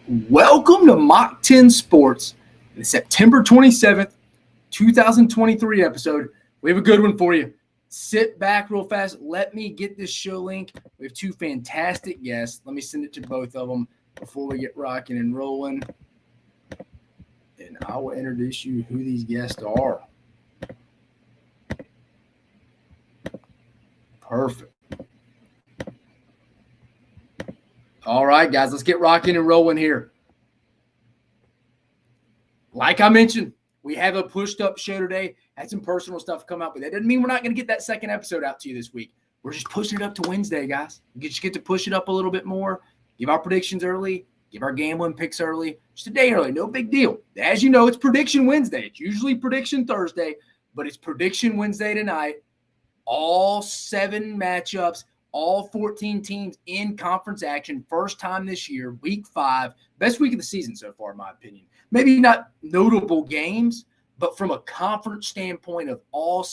Welcome to Mock 10 Sports, the September 27th, 2023 episode. We have a good one for you. Sit back real fast. Let me get this show link. We have two fantastic guests. Let me send it to both of them before we get rocking and rolling. And I will introduce you who these guests are. Perfect. All right, guys, let's get rocking and rolling here. Like I mentioned, we have a pushed up show today. Had some personal stuff come out, but that doesn't mean we're not going to get that second episode out to you this week. We're just pushing it up to Wednesday, guys. We just get to push it up a little bit more, give our predictions early, give our gambling picks early, just a day early. No big deal. As you know, it's Prediction Wednesday. It's usually Prediction Thursday, but it's Prediction Wednesday tonight. All 7 matchups. All 14 teams in conference action. First time this year, week 5. Best week of the season so far, in my opinion. Maybe not notable games, but from a conference standpoint of all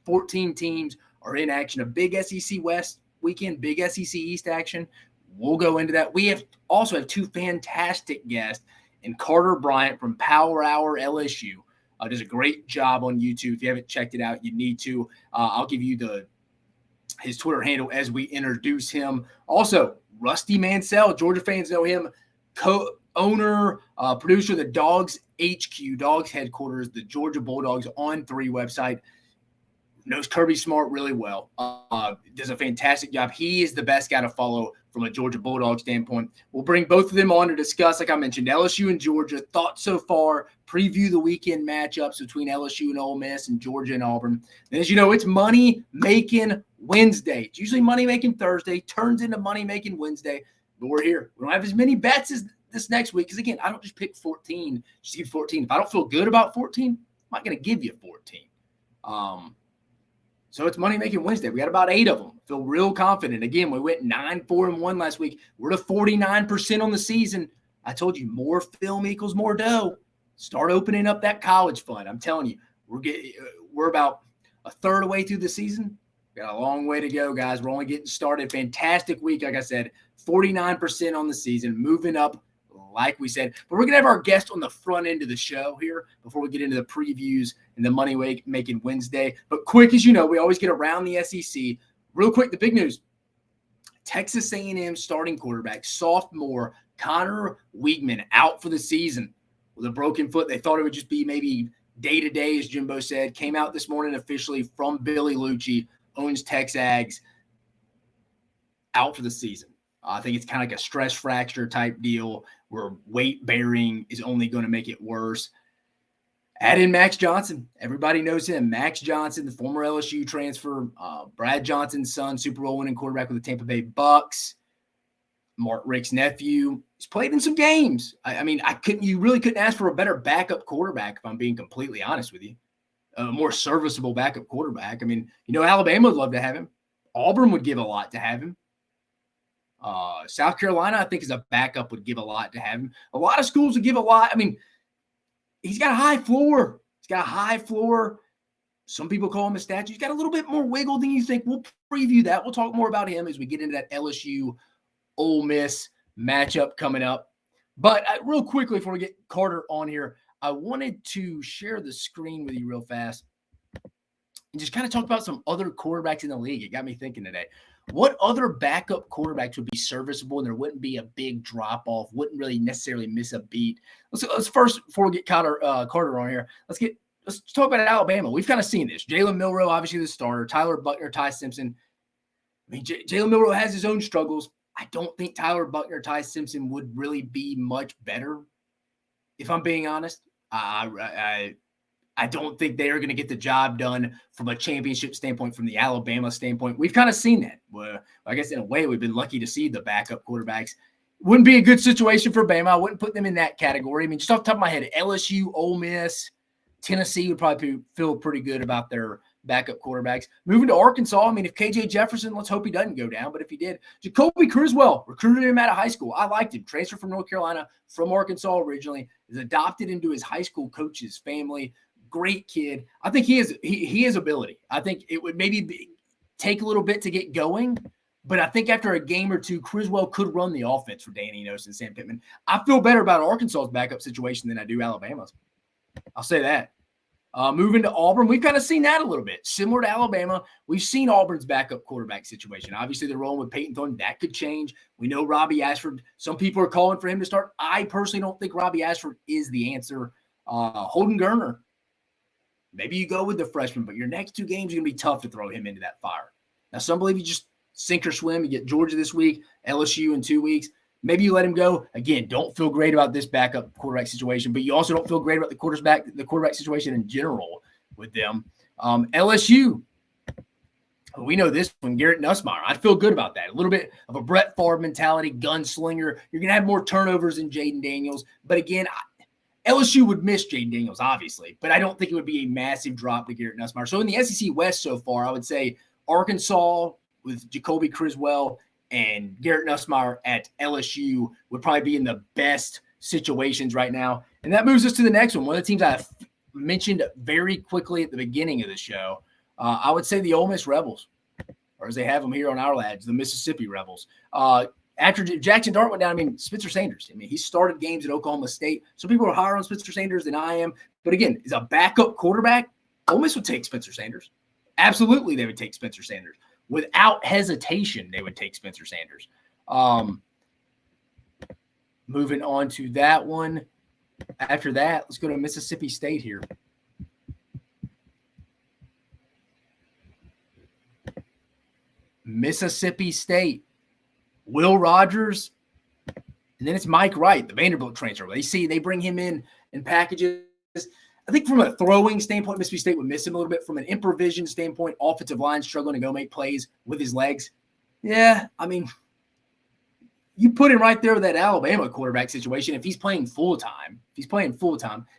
14 teams are in action. A big SEC West weekend, big SEC East action. We'll go into that. We also have 2 fantastic guests, and Carter Bryant from Power Hour LSU. Does a great job on YouTube. If you haven't checked it out, you need to. I'll give you his Twitter handle as we introduce him. Also, Rusty Mansell, Georgia fans know him, co-owner, producer of the DawgsHQ, Dogs headquarters, the Georgia Bulldogs on 3 website. Knows Kirby Smart really well. Does a fantastic job. He is the best guy to follow from a Georgia Bulldog standpoint. We'll bring both of them on to discuss, like I mentioned, LSU and Georgia. Thoughts so far. Preview the weekend matchups between LSU and Ole Miss and Georgia and Auburn. And as you know, it's Money-Making Wednesday. It's usually Money-Making Thursday. Turns into Money-Making Wednesday. But we're here. We don't have as many bets as this next week because, again, I don't just pick 14. Just give 14. If I don't feel good about 14, I'm not going to give you 14. So it's Money-Making Wednesday. We got about 8 of them. Feel real confident. Again, we went 9-4-1 last week. We're to 49% on the season. I told you, more film equals more dough. Start opening up that college fund. I'm telling you, we're about a third of the way through the season. We got a long way to go, guys. We're only getting started. Fantastic week, like I said. 49% on the season, moving up, like we said. But we're going to have our guest on the front end of the show here before we get into the previews and the Money-Making Wednesday. But quick, as you know, we always get around the SEC. Real quick, the big news. Texas A&M starting quarterback, sophomore Connor Weigman, out for the season with a broken foot. They thought it would just be maybe day-to-day, as Jimbo said. Came out this morning officially from Billy Lucci, owns Tex Ags, out for the season. I think it's kind of like a stress fracture type deal where weight bearing is only going to make it worse. Add in Max Johnson. Everybody knows him. Max Johnson, the former LSU transfer, Brad Johnson's son, Super Bowl winning quarterback with the Tampa Bay Bucks. Mark Richt's nephew. He's played in some games. You really couldn't ask for a better backup quarterback, if I'm being completely honest with you. A more serviceable backup quarterback. Alabama would love to have him. Auburn would give a lot to have him. South Carolina, I think, as a backup would give a lot to have him. A lot of schools would give a lot. He's got a high floor. Some people call him a statue. He's got a little bit more wiggle than you think. We'll preview that. We'll talk more about him as we get into that LSU Ole Miss matchup coming up. But real quickly, before we get Carter on here, I wanted to share the screen with you real fast and just kind of talk about some other quarterbacks in the league. It got me thinking today. What other backup quarterbacks would be serviceable and there wouldn't be a big drop-off, wouldn't really necessarily miss a beat? Let's first, before we get Carter on here, let's talk about Alabama. We've kind of seen this. Jalen Milroe, obviously the starter. Tyler Buckner, Ty Simpson. Jalen Milroe has his own struggles. I don't think Tyler Buckner, Ty Simpson would really be much better, if I'm being honest. I don't think they are going to get the job done from a championship standpoint, from the Alabama standpoint. We've kind of seen that. Well, I guess in a way, we've been lucky to see the backup quarterbacks. Wouldn't be a good situation for Bama. I wouldn't put them in that category. Just off the top of my head, LSU, Ole Miss, Tennessee would probably feel pretty good about their backup quarterbacks. Moving to Arkansas, if KJ Jefferson, let's hope he doesn't go down. But if he did, Jacoby Criswell, recruited him out of high school. I liked him. Transferred from North Carolina, from Arkansas originally, is adopted into his high school coach's family. Great kid. I think he has ability. I think it would maybe take a little bit to get going, But I think after a game or two, Criswell could run the offense for Danny Enos and Sam Pittman. I feel better about Arkansas's backup situation than I do Alabama's. I'll say that. Moving to Auburn, we've kind of seen that a little bit. Similar to Alabama, we've seen Auburn's backup quarterback situation. Obviously, they're rolling with Peyton Thorne. That could change. We know Robbie Ashford. Some people are calling for him to start. I personally don't think Robbie Ashford is the answer. Holden Gerner, maybe you go with the freshman, but your next two games are going to be tough to throw him into that fire. Now, some believe you just sink or swim. You get Georgia this week, LSU in 2 weeks. Maybe you let him go. Again, don't feel great about this backup quarterback situation, but you also don't feel great about the quarterback situation in general with them. LSU, we know this one, Garrett Nussmeier. I'd feel good about that. A little bit of a Brett Favre mentality, gunslinger. You're going to have more turnovers than Jaden Daniels. But again, LSU would miss Jaden Daniels, obviously, but I don't think it would be a massive drop to Garrett Nussmeier. So in the SEC West so far, I would say Arkansas with Jacoby Criswell and Garrett Nussmeier at LSU would probably be in the best situations right now. And that moves us to the next one. One of the teams I mentioned very quickly at the beginning of the show, I would say the Ole Miss Rebels, or as they have them here on our lads, the Mississippi Rebels. After Jackson Dart went down, Spencer Sanders. He started games at Oklahoma State. Some people are higher on Spencer Sanders than I am. But again, as a backup quarterback, Ole Miss would take Spencer Sanders. Absolutely, they would take Spencer Sanders. Without hesitation, they would take Spencer Sanders. Moving on to that one. After that, let's go to Mississippi State here. Mississippi State. Will Rogers, and then it's Mike Wright, the Vanderbilt transfer. They bring him in packages. I think from a throwing standpoint, Mississippi State would miss him a little bit. From an improvisation standpoint, offensive line struggling to go make plays with his legs. Yeah, you put him right there with that Alabama quarterback situation. If he's playing full-time,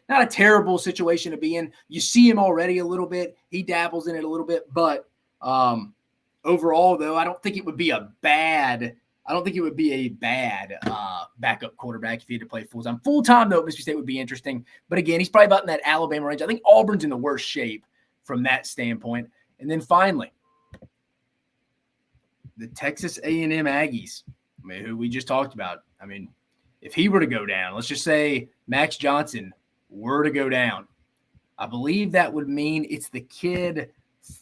not a terrible situation to be in. You see him already a little bit. He dabbles in it a little bit. But overall, though, I don't think it would be a bad backup quarterback if he had to play full-time. Full-time, though, Mississippi State would be interesting. But again, he's probably about in that Alabama range. I think Auburn's in the worst shape from that standpoint. And then finally, the Texas A&M Aggies, who we just talked about. If he were to go down, let's just say Max Johnson were to go down, I believe that would mean it's the kid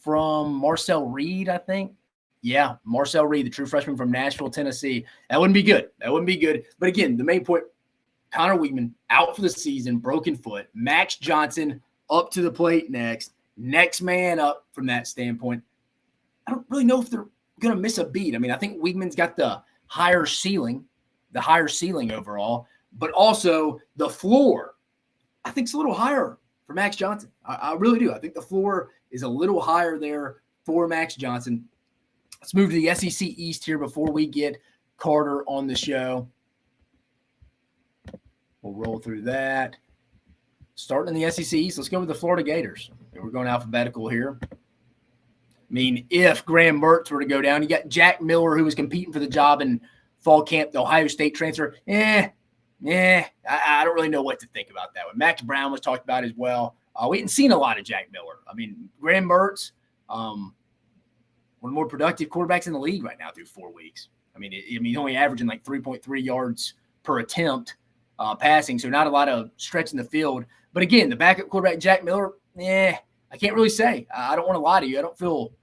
from Marcel Reed, I think. Yeah, Marcel Reed, the true freshman from Nashville, Tennessee. That wouldn't be good. But again, the main point, Connor Weigman out for the season, broken foot. Max Johnson up to the plate next man up from that standpoint. I don't really know if they're going to miss a beat. I think Weigman's got the higher ceiling overall, but also the floor, I think, is a little higher for Max Johnson. I really do. I think the floor is a little higher there for Max Johnson. Let's move to the SEC East here before we get Carter on the show. We'll roll through that. Starting in the SEC East, let's go with the Florida Gators. We're going alphabetical here. If Graham Mertz were to go down, you got Jack Miller, who was competing for the job in fall camp, the Ohio State transfer. I don't really know what to think about that one. Max Brown was talked about as well. We hadn't seen a lot of Jack Miller. Graham Mertz, one of the more productive quarterbacks in the league right now through 4 weeks. He's only averaging like 3.3 yards per attempt passing, so not a lot of stretch in the field. But again, the backup quarterback, Jack Miller, I can't really say. I don't want to lie to you. I don't feel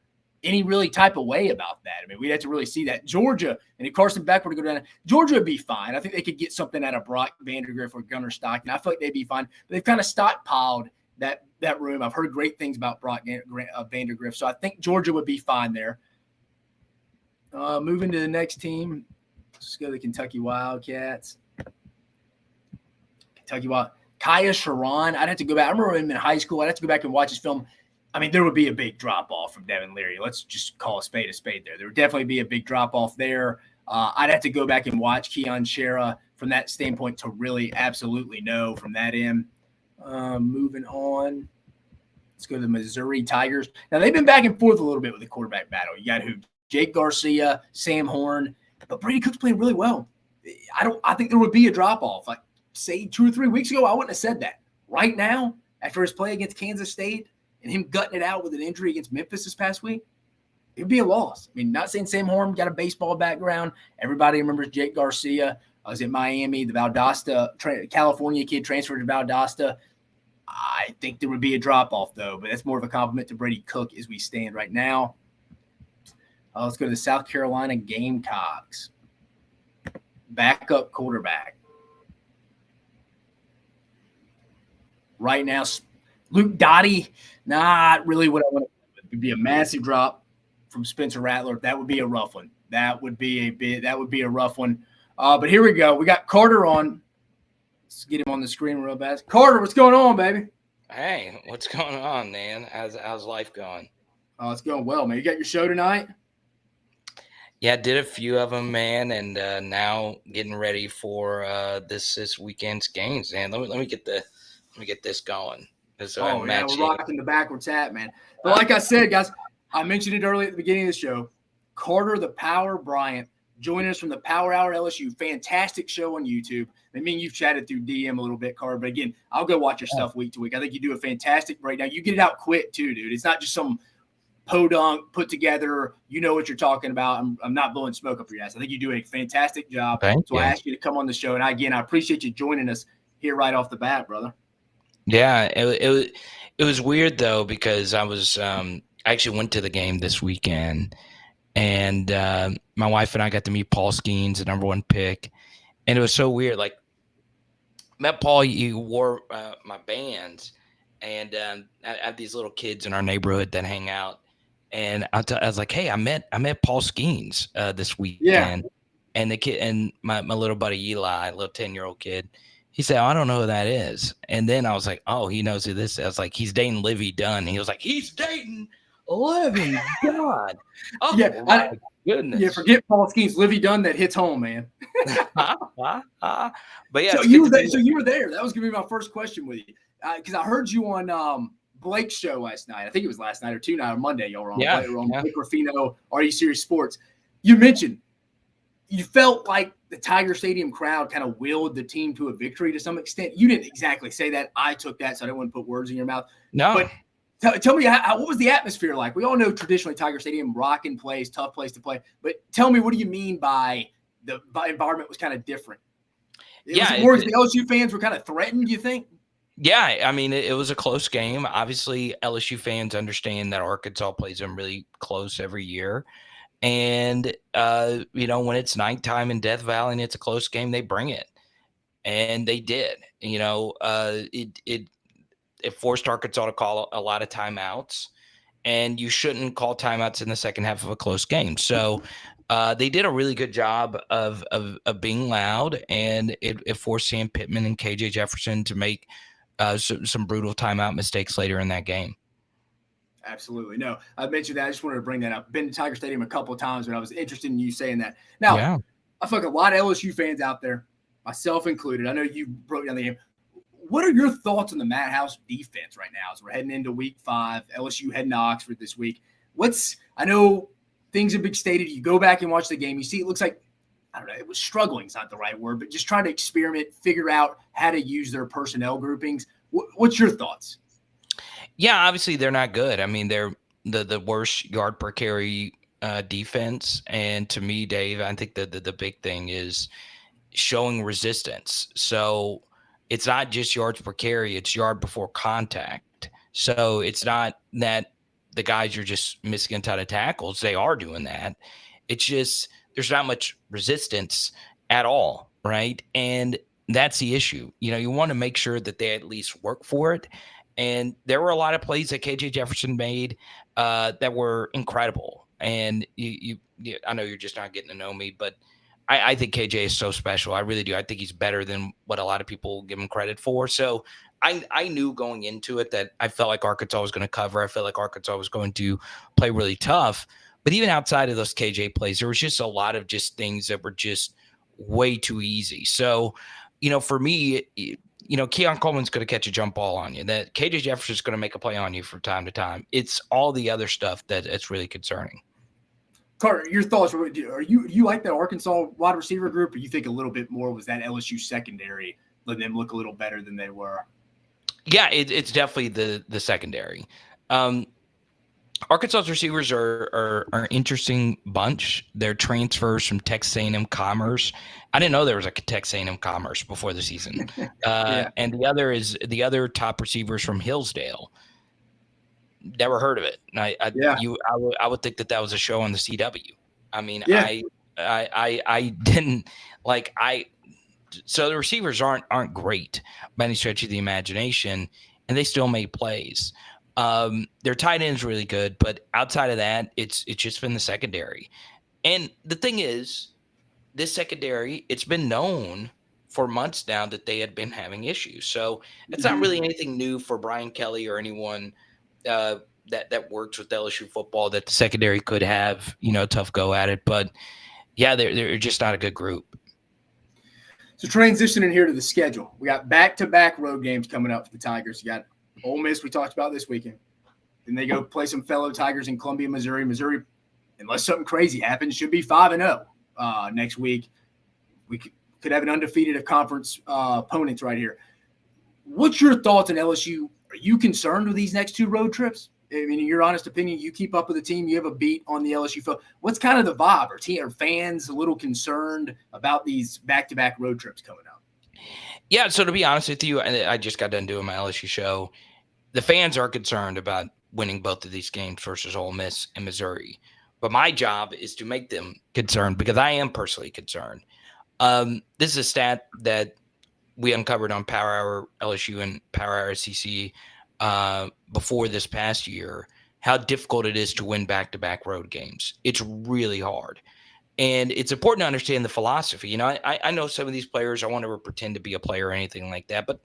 any really type of way about that. We'd have to really see that. Georgia, and if Carson Beck were to go down, Georgia would be fine. I think they could get something out of Brock Vandagriff or Gunnar Stockton. I feel like they'd be fine. But they've kind of stockpiled that room. I've heard great things about Brock Vandagriff, so I think Georgia would be fine there. Moving to the next team, let's go to the Kentucky Wildcats. Kaya Sharon, I'd have to go back. I remember him in high school. I'd have to go back and watch his film. There would be a big drop-off from Devin Leary. Let's just call a spade there. There would definitely be a big drop-off there. I'd have to go back and watch Keon Shera from that standpoint to really absolutely know from that end. Moving on. Let's go to the Missouri Tigers. Now, they've been back and forth a little bit with the quarterback battle. You got Jake Garcia, Sam Horn, but Brady Cook's playing really well. I think there would be a drop-off. Like, say 2 or 3 weeks ago, I wouldn't have said that. Right now, after his play against Kansas State and him gutting it out with an injury against Memphis this past week, it would be a loss. I mean, not saying Sam Horn got a baseball background. Everybody remembers Jake Garcia. I was at Miami. The Valdosta, California kid transferred to Valdosta. I think there would be a drop-off, though, but that's more of a compliment to Brady Cook as we stand right now. Let's go to the South Carolina Gamecocks. Backup quarterback. Right now, Luke Doty, not really what I want to do. It would be a massive drop from Spencer Rattler. That would be a rough one. That would be a rough one. But here we go. We got Carter on. Let's get him on the screen real fast. Carter, what's going on, baby? Hey, what's going on, man? How's life going? Oh, it's going well, man. You got your show tonight? Yeah, did a few of them, man, and now getting ready for this weekend's games, man. Let me get this going. We're rocking the backwards hat, man. But like I said, guys, I mentioned it earlier at the beginning of the show. Carter the Power Bryant joining us from the Power Hour LSU. Fantastic show on YouTube. I mean, you've chatted through DM a little bit, Carter, but again, I'll go watch your stuff week to week. I think you do a fantastic breakdown. You get it out quick too, dude. It's not just some podunk put together. You know what you're talking about. I'm not blowing smoke up your ass. I think you do a fantastic job. I asked you to come on the show, and I appreciate you joining us here right off the bat, brother. Yeah, it was weird though, because I was I actually went to the game this weekend, and my wife and I got to meet Paul Skeens, the number 1 pick, and it was so weird. Like, met Paul, he wore my bands, and I have these little kids in our neighborhood that hang out, and I was like, hey, I met Paul Skeens this weekend, and the kid and my little buddy Eli, a little 10-year-old kid. He said, I don't know who that is. And then I was like, oh, he knows who this is. I was like, he's dating Livy Dunn. He was like, he's dating Livy Dunn. Oh, yeah, my goodness. Yeah, forget Paul Skeens. Livy Dunn, that hits home, man. But yeah. So you were there. That was going to be my first question with you. Because I heard you on Blake's show last night. I think it was last night or two night on Monday. Y'all were on Blake Ruffino, Are You Serious Sports. You mentioned you felt like the Tiger Stadium crowd kind of willed the team to a victory to some extent. You didn't exactly say that. I took that, so I didn't want to put words in your mouth. No. But tell me, what was the atmosphere like? We all know traditionally Tiger Stadium, rocking place, tough place to play. But tell me, what do you mean by the environment was kind of different? Was it more as the LSU fans were kind of threatened, you think? Yeah, I mean, it was a close game. Obviously, LSU fans understand that Arkansas plays them really close every year. And, when it's nighttime in Death Valley and it's a close game, they bring it. And they did. It forced Arkansas to call a lot of timeouts. And you shouldn't call timeouts in the second half of a close game. So they did a really good job of being loud. And it forced Sam Pittman and KJ Jefferson to make some brutal timeout mistakes later in that game. Absolutely. No, I mentioned that. I just wanted to bring that up. Been to Tiger Stadium a couple of times, but I was interested in you saying that. Now, I feel like a lot of LSU fans out there, myself included, I know you broke down the game. What are your thoughts on the Matt House defense right now as we're heading into week 5, LSU heading to Oxford this week? I know things have been stated. You go back and watch the game. You see it looks like, I don't know, it was struggling is not the right word, but just trying to experiment, figure out how to use their personnel groupings. What's your thoughts? Yeah, obviously they're not good. I mean, they're the worst yard per carry defense. And to me, Dave, I think the big thing is showing resistance. So it's not just yards per carry, it's yard before contact. So it's not that the guys are just missing a ton of tackles. They are doing that. It's just there's not much resistance at all, right? And that's the issue. You want to make sure that they at least work for it. And there were a lot of plays that KJ Jefferson made that were incredible. And I know you're just not getting to know me, but I think KJ is so special. I really do. I think he's better than what a lot of people give him credit for. So I knew going into it that I felt like Arkansas was going to cover. I felt like Arkansas was going to play really tough. But even outside of those KJ plays, there was just a lot of just things that were just way too easy. So, for me, Keon Coleman's going to catch a jump ball on you. That KJ Jefferson's going to make a play on you from time to time. It's all the other stuff it's really concerning. Carter, your thoughts? Do you like that Arkansas wide receiver group, or you think a little bit more was that LSU secondary letting them look a little better than they were? Yeah, it's definitely the secondary. Arkansas's receivers are an interesting bunch. They're transfers from Texas A&M Commerce. I didn't know there was a Texas A&M Commerce before the season. Yeah. And the other top receivers from Hillsdale. Never heard of it. And Yeah. I would think that was a show on the CW. I mean, Yeah. I didn't like I. So the receivers aren't great by any stretch of the imagination, and they still made plays. Their tight end's really good, but outside of that, it's just been the secondary. And the thing is, this secondary, it's been known for months now that they had been having issues. So it's not Mhm. really anything new for Brian Kelly or anyone uh, that works with LSU football that the secondary could have, a tough go at it. But yeah, they're just not a good group. So transitioning here to the schedule, we got back-to-back road games coming up for the Tigers. You got Ole Miss we talked about this weekend. Then they go play some fellow Tigers in Columbia, Missouri. Missouri, unless something crazy happens, should be 5-0 next week. We could have an undefeated conference opponents right here. What's your thoughts on LSU? Are you concerned with these next two road trips? I mean, in your honest opinion, you keep up with the team. You have a beat on the LSU foot. What's kind of the vibe? Are fans a little concerned about these back-to-back road trips coming up? Yeah, so to be honest with you, I just got done doing my LSU show. The fans are concerned about winning both of these games versus Ole Miss and Missouri. But my job is to make them concerned because I am personally concerned. This is a stat that we uncovered on Power Hour LSU and Power Hour SEC before this past year, how difficult it is to win back-to-back road games. It's really hard. And it's important to understand the philosophy. I know some of these players, I won't ever pretend to be a player or anything like that, but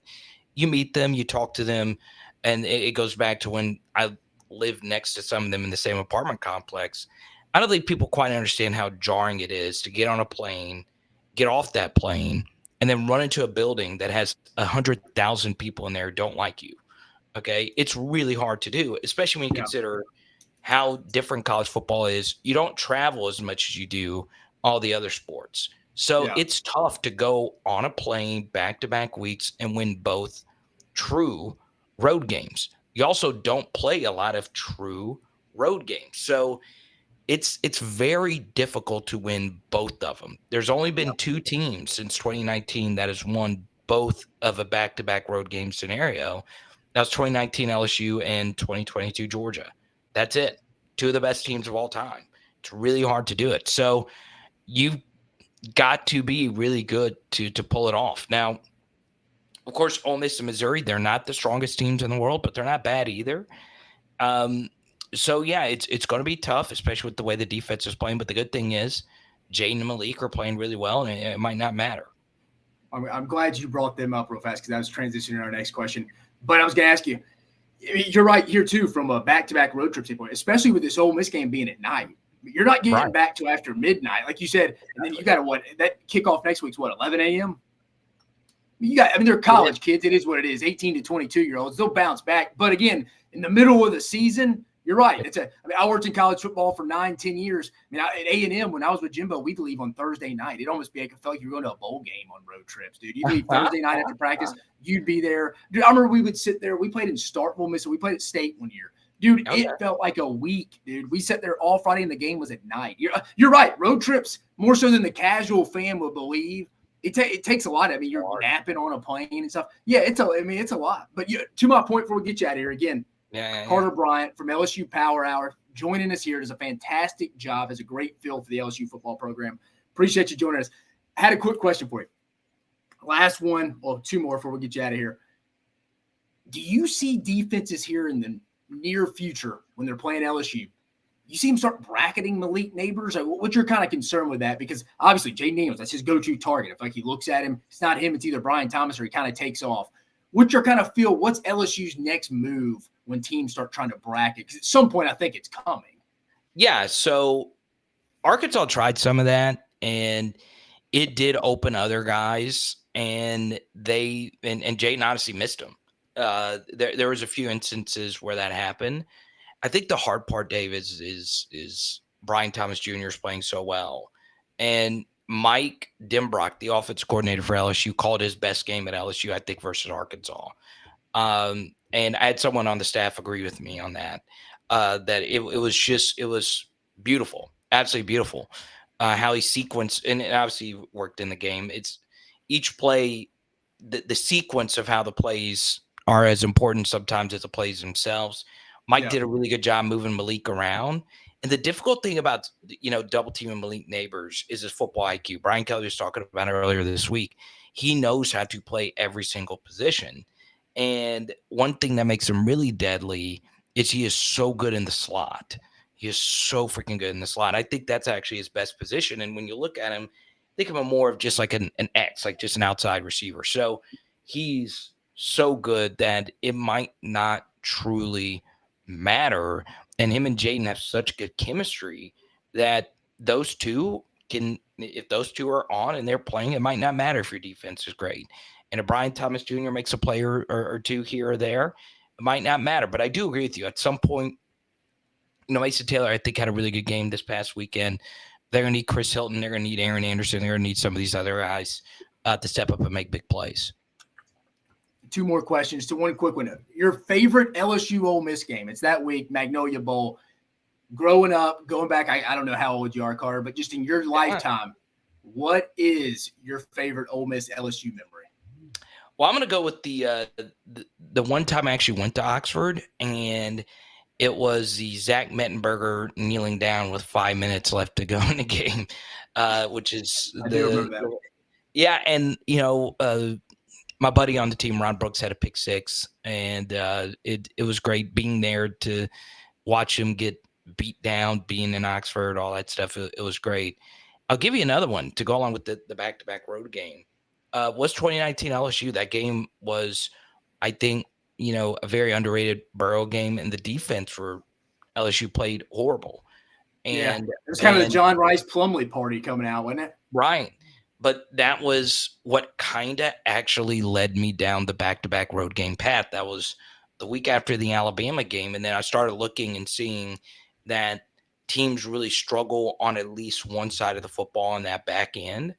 you meet them, you talk to them, and it goes back to when I lived next to some of them in the same apartment complex. I don't think people quite understand how jarring it is to get on a plane, get off that plane, and then run into a building that has 100,000 people in there who don't like you. Okay. It's really hard to do, especially when you Yeah. consider how different college football is. You don't travel as much as you do all the other sports. So Yeah. it's tough to go on a plane back to back weeks and win both true road games. You also don't play a lot of true road games. So it's very difficult to win both of them. There's only Yeah. been two teams since 2019 that has won both of a back-to-back road game scenario. That was 2019 LSU and 2022 Georgia. That's it. Two of the best teams of all time. It's really hard to do it. So you've got to be really good to pull it off. Now, of course, Ole Miss and Missouri, they're not the strongest teams in the world, but they're not bad either. Um, so yeah, it's going to be tough, especially with the way the defense is playing. But the good thing is, Jaden and Malik are playing really well, and it might not matter. I'm glad you brought them up real fast because I was transitioning to our next question. But I was going to ask you, you're right here too from a back-to-back road trip standpoint, especially with this Ole Miss game being at night. You're not getting Right. back to after midnight, like you said, and then you got that kickoff next week's 11 a.m. They're college kids. It is what it is. 18 to 22-year-olds, they'll bounce back. But again, in the middle of the season, you're right. I worked in college football for 9-10 years. At A&M, when I was with Jimbo, we'd leave on Thursday night. It'd almost be like I felt like you were going to a bowl game on road trips, dude. You'd leave Thursday night after practice. You'd be there. Dude, I remember we would sit there. We played in Starkville, Mississippi. We played at State one year. Dude, Okay. It felt like a week, dude. We sat there all Friday and the game was at night. You're right. Road trips, more so than the casual fan would believe. It takes a lot. You're napping on a plane and stuff. Yeah, it's a lot. But to my point before we get you out of here, again, Carter Bryant from LSU Power Hour joining us here. Does a fantastic job. Has a great feel for the LSU football program. Appreciate you joining us. I had a quick question for you. Last one, or two more before we get you out of here. Do you see defenses here in the near future when they're playing LSU? You see him start bracketing Malik Neighbors? What's your kind of concern with that? Because obviously Jaden Daniels, that's his go-to target. If he looks at him, it's not him, it's either Brian Thomas or he kind of takes off. What's your kind of feel? What's LSU's next move when teams start trying to bracket? Because at some point I think it's coming. Yeah, so Arkansas tried some of that, and it did open other guys, and Jaden honestly missed them. There was a few instances where that happened. I think the hard part, Dave, is Brian Thomas Jr. is playing so well. And Mike Dimbrock, the offensive coordinator for LSU, called his best game at LSU, I think, versus Arkansas. And I had someone on the staff agree with me on that. that it was beautiful, absolutely beautiful. How he sequenced, and it obviously worked in the game. It's each play, the sequence of how the plays are as important sometimes as the plays themselves. Mike Yeah. did a really good job moving Malik around. And the difficult thing about double teaming Malik Neighbors is his football IQ. Brian Kelly was talking about it earlier this week. He knows how to play every single position. And one thing that makes him really deadly is he is so good in the slot. He is so freaking good in the slot. I think that's actually his best position. And when you look at him, think of him more of just like an X, like just an outside receiver. So he's so good that it might not truly matter. And him and Jaden have such good chemistry that those two can, if those two are on and they're playing, it might not matter if your defense is great. And if Brian Thomas Jr. makes a play or two here or there, it might not matter. But I do agree with you. At some point, Mason Taylor, I think, had a really good game this past weekend. They're going to need Chris Hilton. They're going to need Aaron Anderson. They're going to need some of these other guys to step up and make big plays. Two more questions. To one quick one. Your favorite LSU Ole Miss game? It's that week, Magnolia Bowl. Growing up, going back, I don't know how old you are, Carter, but just in your lifetime, what is your favorite Ole Miss LSU memory? Well, I'm going to go with the one time I actually went to Oxford, and it was the Zach Mettenberger kneeling down with 5 minutes left to go in the game, which is I do remember that. Yeah, and my buddy on the team, Ron Brooks, had a pick six, and it was great being there to watch him get beat down, being in Oxford, all that stuff. It was great. I'll give you another one to go along with the back-to-back road game. Was 2019 LSU. That game was, I think, a very underrated Burrow game, and the defense for LSU played horrible. And it was kind of the John Rice Plumlee party coming out, wasn't it? Right. But that was what kind of actually led me down the back-to-back road game path. That was the week after the Alabama game, and then I started looking and seeing that teams really struggle on at least one side of the football on that back end.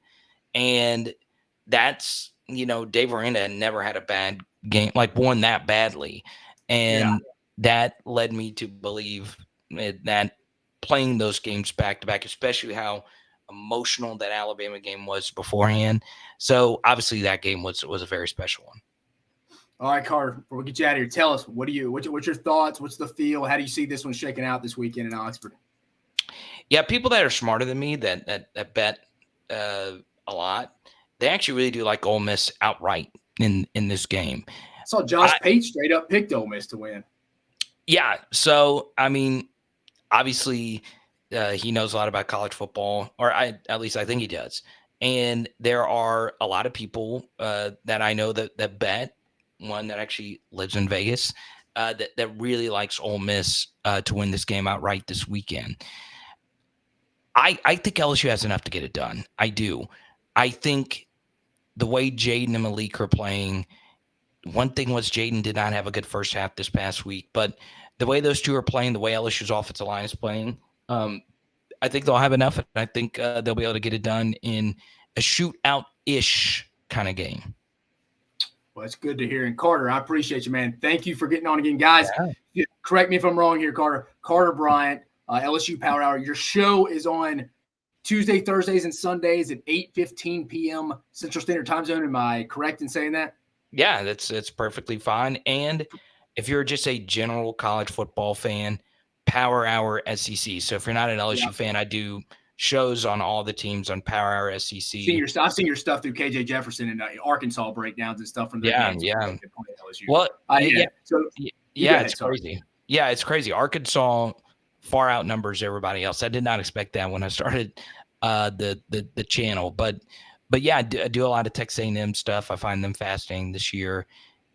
And that's, Dave Aranda had never had a bad game, like won that badly. And that led me to believe that playing those games back to back, especially how emotional that Alabama game was beforehand. So obviously that game was a very special one. All right, Carter, before we get you out of here, tell us, what's your thoughts? What's the feel? How do you see this one shaking out this weekend in Oxford? Yeah, people that are smarter than me that bet a lot, they actually really do like Ole Miss outright in this game. I saw Josh Pate straight up picked Ole Miss to win. Yeah, so I mean, obviously he knows a lot about college football, or at least I think he does. And there are a lot of people that I know that bet. One that actually lives in Vegas that really likes Ole Miss to win this game outright this weekend. I think LSU has enough to get it done. I do. I think the way Jaden and Malik are playing, one thing was Jaden did not have a good first half this past week, but the way those two are playing, the way LSU's offensive line is playing, I think they'll have enough. I think they'll be able to get it done in a shootout-ish kind of game. Well, it's good to hear. And Carter, I appreciate you, man. Thank you for getting on again. Guys, correct me if I'm wrong here, Carter. Carter Bryant, LSU Power Hour. Your show is on Tuesday, Thursdays, and Sundays at 8:15 p.m. Central Standard Time Zone. Am I correct in saying that? Yeah, that's perfectly fine. And if you're just a general college football fan, Power Hour SEC. So if you're not an LSU fan, I do shows on all the teams on Power Hour SEC. I've seen your stuff through KJ Jefferson and Arkansas breakdowns and stuff from their games. Well, it's crazy. Yeah, it's crazy. Arkansas far outnumbers everybody else. I did not expect that when I started the channel, but yeah, I do a lot of Texas A&M stuff. I find them fascinating this year,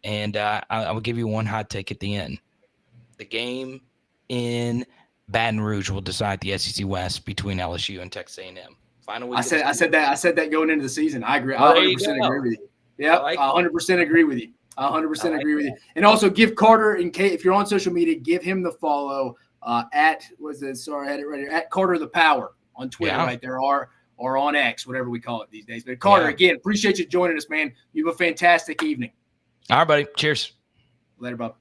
and I will give you one hot take at the end. The game in Baton Rouge will decide the SEC West between LSU and Texas A&M. Final week. I said that going into the season. I agree. I 100% agree with you. Yeah, I 100% agree with you. 100% agree with you. And also give Carter, if you're on social media, give him the follow at Carter the Power on Twitter right there, or on X, whatever we call it these days. But Carter, again, appreciate you joining us, man. You have a fantastic evening. All right, buddy. Cheers. Later, bub.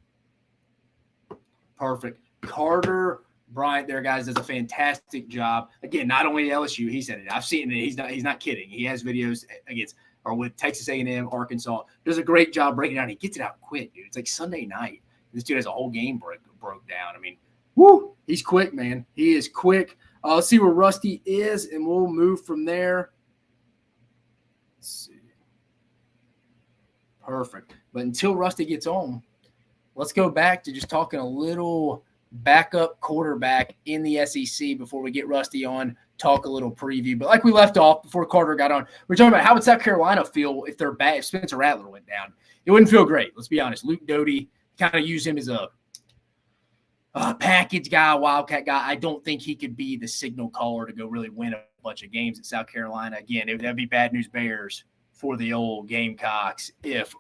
Perfect. Carter Bryant there, guys, does a fantastic job. Again, not only LSU, he said it. I've seen it. He's not kidding. He has videos against or with Texas A&M, Arkansas. Does a great job breaking down. He gets it out quick, dude. It's like Sunday night. This dude has a whole game broke down. I mean, woo, he's quick, man. He is quick. Let's see where Rusty is, and we'll move from there. Let's see. Perfect. But until Rusty gets on, let's go back to just talking a little backup quarterback in the SEC before we get Rusty on, talk a little preview. But like we left off before Carter got on, we're talking about how would South Carolina feel if they're bad, if Spencer Rattler went down. It wouldn't feel great. Let's be honest. Luke Doty kind of used him as a package guy, wildcat guy. I don't think he could be the signal caller to go really win a bunch of games at South Carolina. Again, that'd be bad news bears for the old Gamecocks if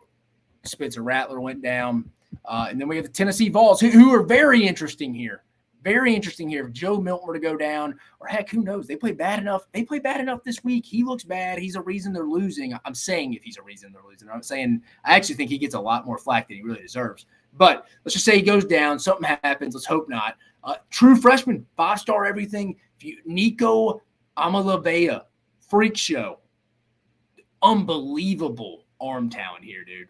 Spencer Rattler went down. And then we have the Tennessee Vols, who are very interesting here. Very interesting here. If Joe Milton were to go down, or heck, who knows? They play bad enough. They play bad enough this week. He looks bad. He's a reason they're losing. I'm saying if he's a reason they're losing. I'm saying I actually think he gets a lot more flack than he really deserves. But let's just say he goes down. Something happens. Let's hope not. True freshman, 5-star everything. Nico Amalavea, freak show. Unbelievable arm talent here, dude.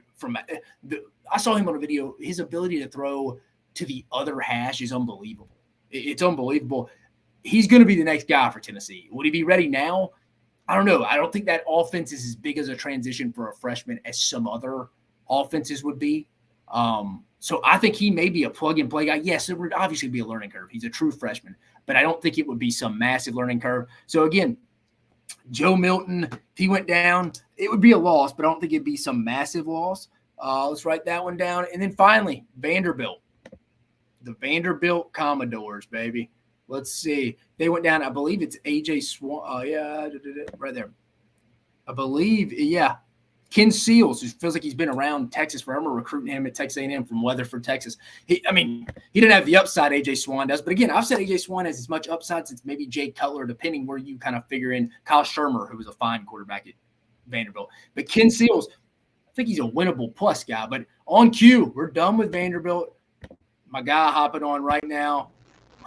I saw him on a video. His ability to throw to the other hash is unbelievable. It's unbelievable. He's going to be the next guy for Tennessee. Would he be ready now? I don't know. I don't think that offense is as big as a transition for a freshman as some other offenses would be. So I think he may be a plug-and-play guy. Yes, it would obviously be a learning curve. He's a true freshman, but I don't think it would be some massive learning curve. So, again, Joe Milton, if he went down, it would be a loss, but I don't think it'd be some massive loss. Let's write that one down. And then finally, Vanderbilt. The Vanderbilt Commodores, baby. Let's see. They went down, I believe it's A.J. Swan. Right there. I believe, Ken Seals, who feels like he's been around Texas forever, recruiting him at Texas A&M from Weatherford, Texas. He didn't have the upside A.J. Swan does. But, again, I've said A.J. Swan has as much upside since maybe Jay Cutler, depending where you kind of figure in Kyle Shermer, who was a fine quarterback at Vanderbilt. But Ken Seals, I think he's a winnable plus guy. But on cue, we're done with Vanderbilt. My guy hopping on right now,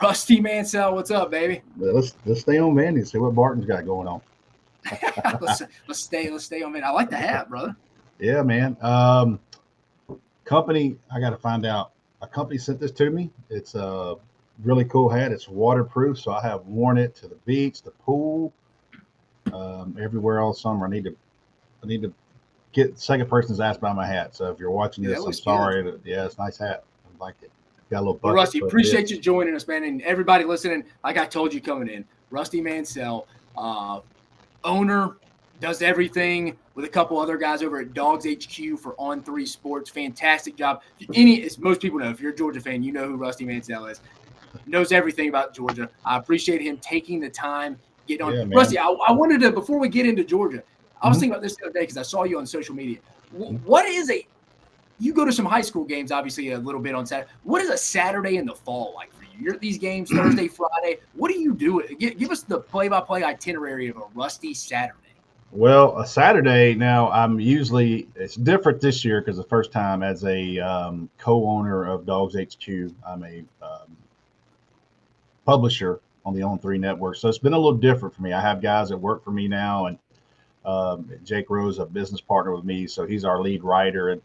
Rusty Mansell. What's up, baby? Let's stay on Vandy and see what Barton's got going on. let's stay on Vandy. I like the hat, brother. Yeah, man. Company, I got to find out. A company sent this to me. It's a really cool hat. It's waterproof, so I have worn it to the beach, the pool, everywhere all summer. I need to get second person's asked about my hat. So if you're watching this, I'm sorry. It's a nice hat. I like it. Got a little bucket, Rusty, appreciate you joining us, man. And everybody listening, like I told you coming in, Rusty Mansell, owner, does everything with a couple other guys over at DawgsHQ for On3 Sports. Fantastic job. As most people know, if you're a Georgia fan, you know who Rusty Mansell is. Knows everything about Georgia. I appreciate him taking the time, getting on. Yeah, Rusty, I wanted to, before we get into Georgia, I was thinking about this the other day because I saw you on social media. What is you go to some high school games, obviously a little bit on Saturday. What is a Saturday in the fall like for you? You're at these games Thursday, Friday. What do you do? Give us the play-by-play itinerary of a Rusty Saturday. Well, a Saturday now, it's different this year because the first time as a co-owner of DawgsHQ, I'm a publisher on the On3 network. So it's been a little different for me. I have guys that work for me now, and Jake Rose, a business partner with me, so he's our lead writer. And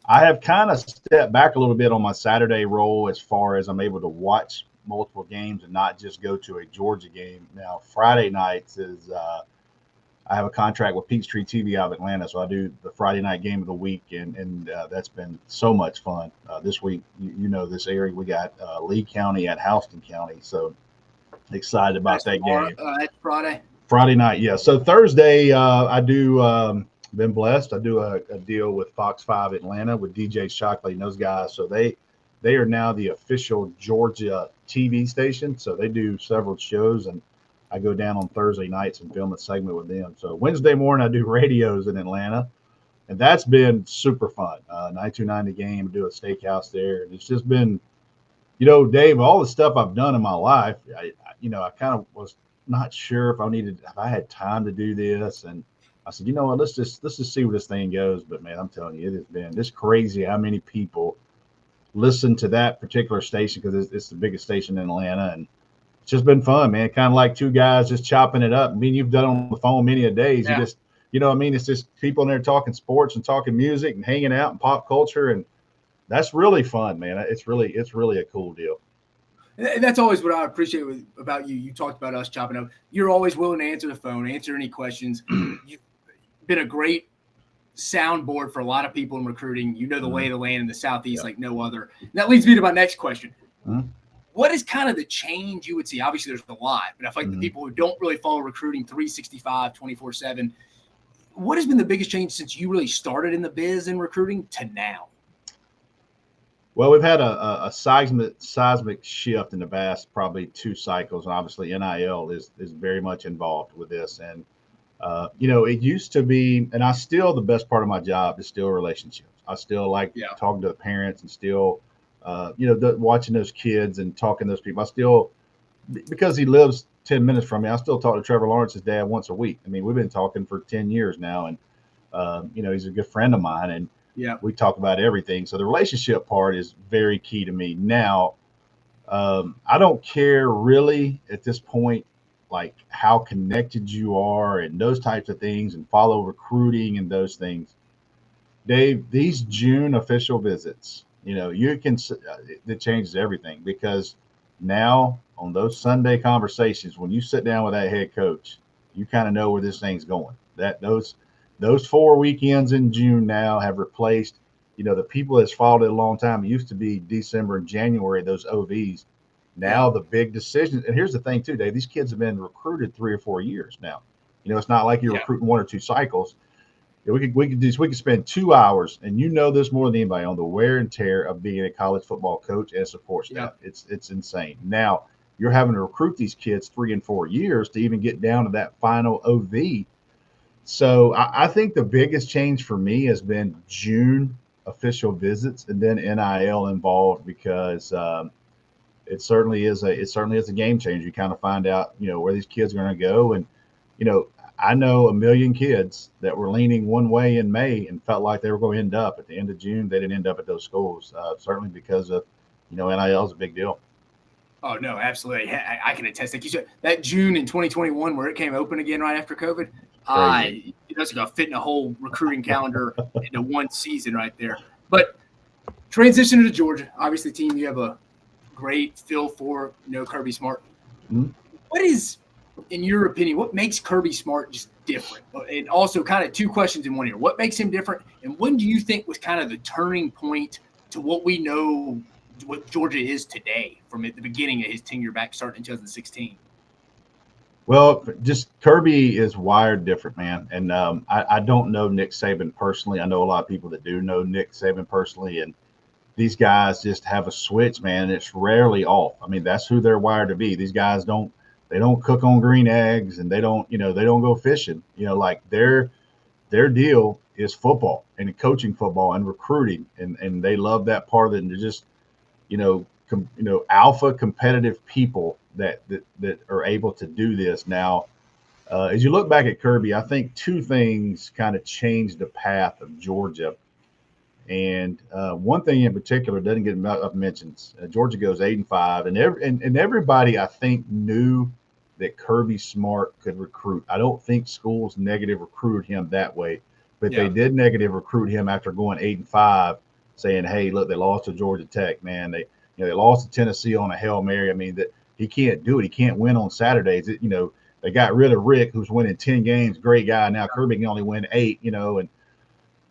I have kind of stepped back a little bit on my Saturday role as far as I'm able to watch multiple games and not just go to a Georgia game. Now, Friday nights is I have a contract with Peachtree TV out of Atlanta, so I do the Friday night game of the week, and that's been so much fun. This week, you know this area, we got Lee County at Houston County, so excited about that game. That's Friday? Friday night, yeah. So Thursday, I do been blessed. I do a deal with Fox 5 Atlanta with DJ Shockley and those guys. So they are now the official Georgia TV station. So they do several shows, and I go down on Thursday nights and film a segment with them. So Wednesday morning, I do radios in Atlanta, and that's been super fun. 929 The Game, do a steakhouse there. And it's just been, Dave, all the stuff I've done in my life, I kind of was not sure if I had time to do this. And I said, you know what, let's just see where this thing goes. But man, I'm telling you, it has been just crazy how many people listen to that particular station because it's the biggest station in Atlanta, and it's just been fun, man. Kind of like two guys just chopping it up. I mean, you've done it on the phone many a days. Yeah. You just, you know what I mean? It's just people in there talking sports and talking music and hanging out and pop culture, and that's really fun, man. It's really a cool deal. And that's always what I appreciate about you. You talked about us chopping up. You're always willing to answer the phone, answer any questions. You've been a great soundboard for a lot of people in recruiting. You know the lay of the land in the Southeast like no other. And that leads me to my next question. What is kind of the change you would see? Obviously, there's a lot, but I feel like the people who don't really follow recruiting 365, 24/7, what has been the biggest change since you really started in the biz in recruiting to now? Well, we've had a seismic shift in the past probably 2 cycles, and obviously NIL is very much involved with this. And you know, it used to be, and I still, the best part of my job is still relationships. I still like talking to the parents and still, you know, watching those kids and talking to those people. I still, because he lives 10 minutes from me, I still talk to Trevor Lawrence's dad once a week. I mean, we've been talking for 10 years now, and you know, he's a good friend of mine, and we talk about everything. So the relationship part is very key to me. Now, I don't care really at this point, like how connected you are and those types of things, and follow recruiting and those things. Dave, these June official visits, you know, you can, it changes everything, because now on those Sunday conversations, when you sit down with that head coach, you kind of know where this thing's going. That those 4 weekends in June now have replaced, you know, the people that's followed it a long time. It used to be December and January, those OVs. Now the big decisions, and here's the thing too, Dave, these kids have been recruited 3 or 4 years now. You know, it's not like you're recruiting 1 or 2 cycles. We could spend 2 hours, and you know this more than anybody, on the wear and tear of being a college football coach and support staff. It's insane. Now you're having to recruit these kids 3 and 4 years to even get down to that final OV. So I think the biggest change for me has been June official visits, and then NIL involved, because it certainly is a game changer. You kind of find out, you know, where these kids are going to go. And you know, I know a million kids that were leaning one way in May and felt like they were going to end up at the end of June. They didn't end up at those schools, certainly because of, you know, NIL is a big deal. Oh, no, absolutely. I can attest. Like you said, that June in 2021 where it came open again right after COVID, it doesn't go fit in a whole recruiting calendar into one season right there. But transition to Georgia, obviously, team you have a great feel for, you know, Kirby Smart. What is, in your opinion, what makes Kirby Smart just different? And also kind of 2 questions in one here. What makes him different? And when do you think was kind of the turning point to what we know what Georgia is today from at the beginning of his tenure back starting in 2016? Well, just Kirby is wired different, man. And I don't know Nick Saban personally. I know a lot of people that do know Nick Saban personally, and these guys just have a switch, man. And it's rarely off. I mean, that's who they're wired to be. These guys don't cook on green eggs, and they don't go fishing. You know, like their deal is football and coaching football and recruiting, and they love that part of it. And they're just, alpha competitive people that are able to do this. Now, as you look back at Kirby, I think 2 things kind of changed the path of Georgia. And one thing in particular doesn't get enough mentions. Georgia goes 8-5, and everybody, I think, knew that Kirby Smart could recruit. I don't think schools negative recruited him that way, but they did negative recruit him after going 8-5, saying, "Hey, look, they lost to Georgia Tech, man. They lost to Tennessee on a Hail Mary. I mean, that he can't do it. He can't win on Saturdays. They got rid of Rick, who's winning 10 games, great guy. Now Kirby can only win 8. And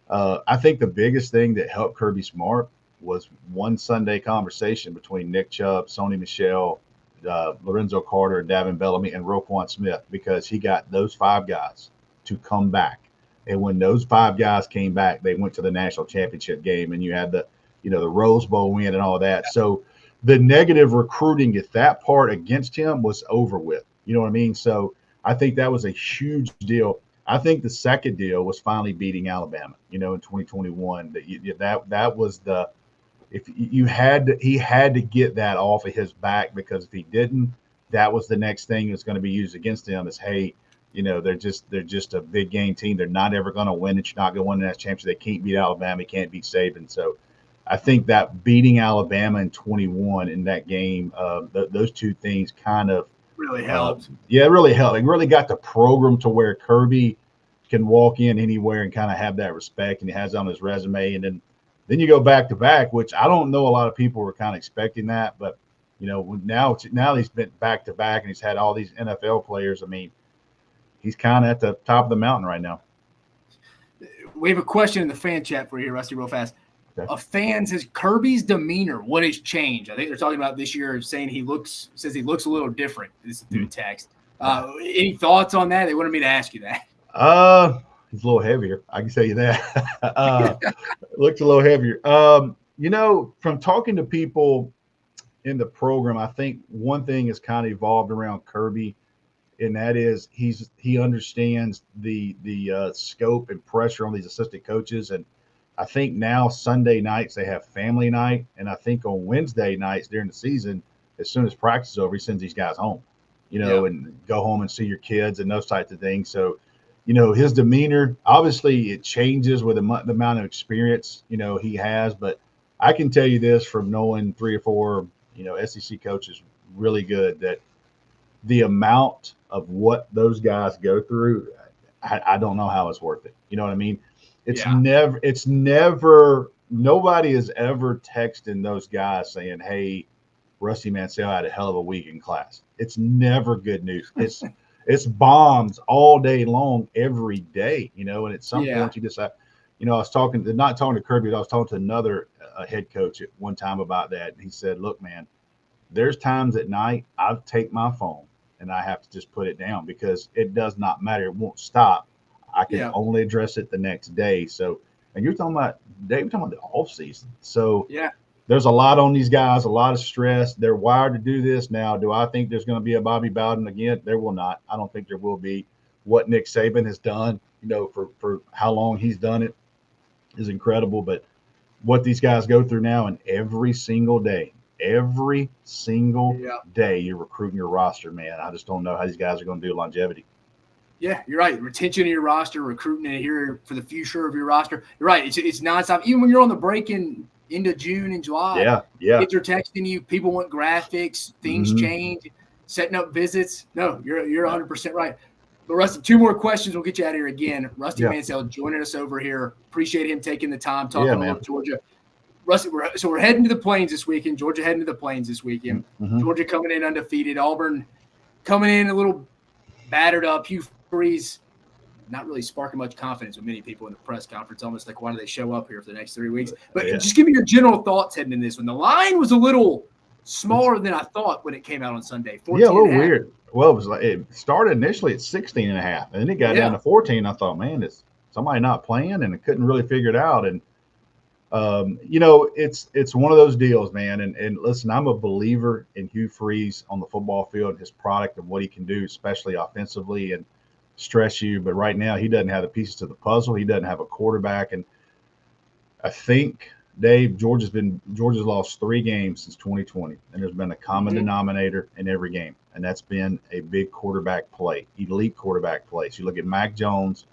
I think the biggest thing that helped Kirby Smart was one Sunday conversation between Nick Chubb, Sony Michel, Lorenzo Carter, Davin Bellamy, and Roquan Smith, because he got those 5 guys to come back. And when those 5 guys came back, they went to the national championship game, and you had the Rose Bowl win and all that. So the negative recruiting at that part against him was over with. You know what I mean? So I think that was a huge deal. I think the second deal was finally beating Alabama, in 2021. That was he had to get that off of his back, because if he didn't, that was the next thing that's going to be used against him is, hey, they're just a big game team. They're not ever going to win it. You're not going to win that championship. They can't beat Alabama. They can't beat Saban. So I think that beating Alabama in 21 in that game, those two things kind of really helped. It really helped. It really got the program to where Kirby can walk in anywhere and kind of have that respect, and he has it on his resume. And then you go back to back, which I don't know a lot of people were kind of expecting that, but now he's been back to back and he's had all these NFL players. I mean, he's kind of at the top of the mountain right now. We have a question in the fan chat for you here, Rusty, real fast. Okay. A fan says Kirby's demeanor, what has changed? I think they're talking about this year, saying he looks a little different. This is through text. Any thoughts on that? They wanted me to ask you that. He's a little heavier. I can tell you that. Looks a little heavier. From talking to people in the program, I think one thing has kind of evolved around Kirby, and that is he understands the scope and pressure on these assistant coaches. And I think now Sunday nights they have family night, and I think on Wednesday nights during the season, as soon as practice is over, he sends these guys home, and go home and see your kids and those types of things. So, his demeanor, obviously it changes with the amount of experience, he has, but I can tell you this from knowing 3 or 4, SEC coaches really good, that the amount of what those guys go through, I don't know how it's worth it. You know what I mean? It's never, nobody has ever texted those guys saying, hey, Rusty Mansell had a hell of a week in class. It's never good news. It's bombs all day long, every day, and at some point you just have, I was not talking to Kirby, but I was talking to another head coach at one time about that. And he said, look, man, there's times at night I'll take my phone and I have to just put it down because it does not matter. It won't stop. I can only address it the next day. So, and you're talking about, Dave, you're talking about the off season. So there's a lot on these guys, a lot of stress. They're wired to do this. Now, do I think there's going to be a Bobby Bowden again? There will not. I don't think there will be. What Nick Saban has done, for how long he's done it is incredible. But what these guys go through now, and every single day, you're recruiting your roster, man. I just don't know how these guys are going to do longevity. Yeah, you're right. Retention of your roster, recruiting it here for the future of your roster. You're right. It's nonstop. Even when you're on the break into June and July. Yeah. Kids are texting you. People want graphics. Things change. Setting up visits. No, you're 100% right. But Rusty, 2 more questions. We'll get you out of here again. Rusty Mansell joining us over here. Appreciate him taking the time talking about Georgia. Rusty, we're heading to the Plains this weekend. Georgia heading to the Plains this weekend. Georgia coming in undefeated. Auburn coming in a little battered up. Hugh Freeze not really sparking much confidence with many people in the press conference. Almost like, why do they show up here for the next 3 weeks? But just give me your general thoughts heading in this one. The line was a little smaller than I thought when it came out on Sunday. A little weird. Well, it started initially at 16.5, and then it got down to 14. I thought, man, is somebody not playing? And I couldn't really figure it out. And it's one of those deals, man. And listen, I'm a believer in Hugh Freeze on the football field, his product and what he can do, especially offensively and stress you. But right now, he doesn't have the pieces to the puzzle. He doesn't have a quarterback. And I think, Dave, Georgia's lost 3 games since 2020, and there's been a common denominator in every game, and that's been a big quarterback play, elite quarterback play. So you look at Mac Jones,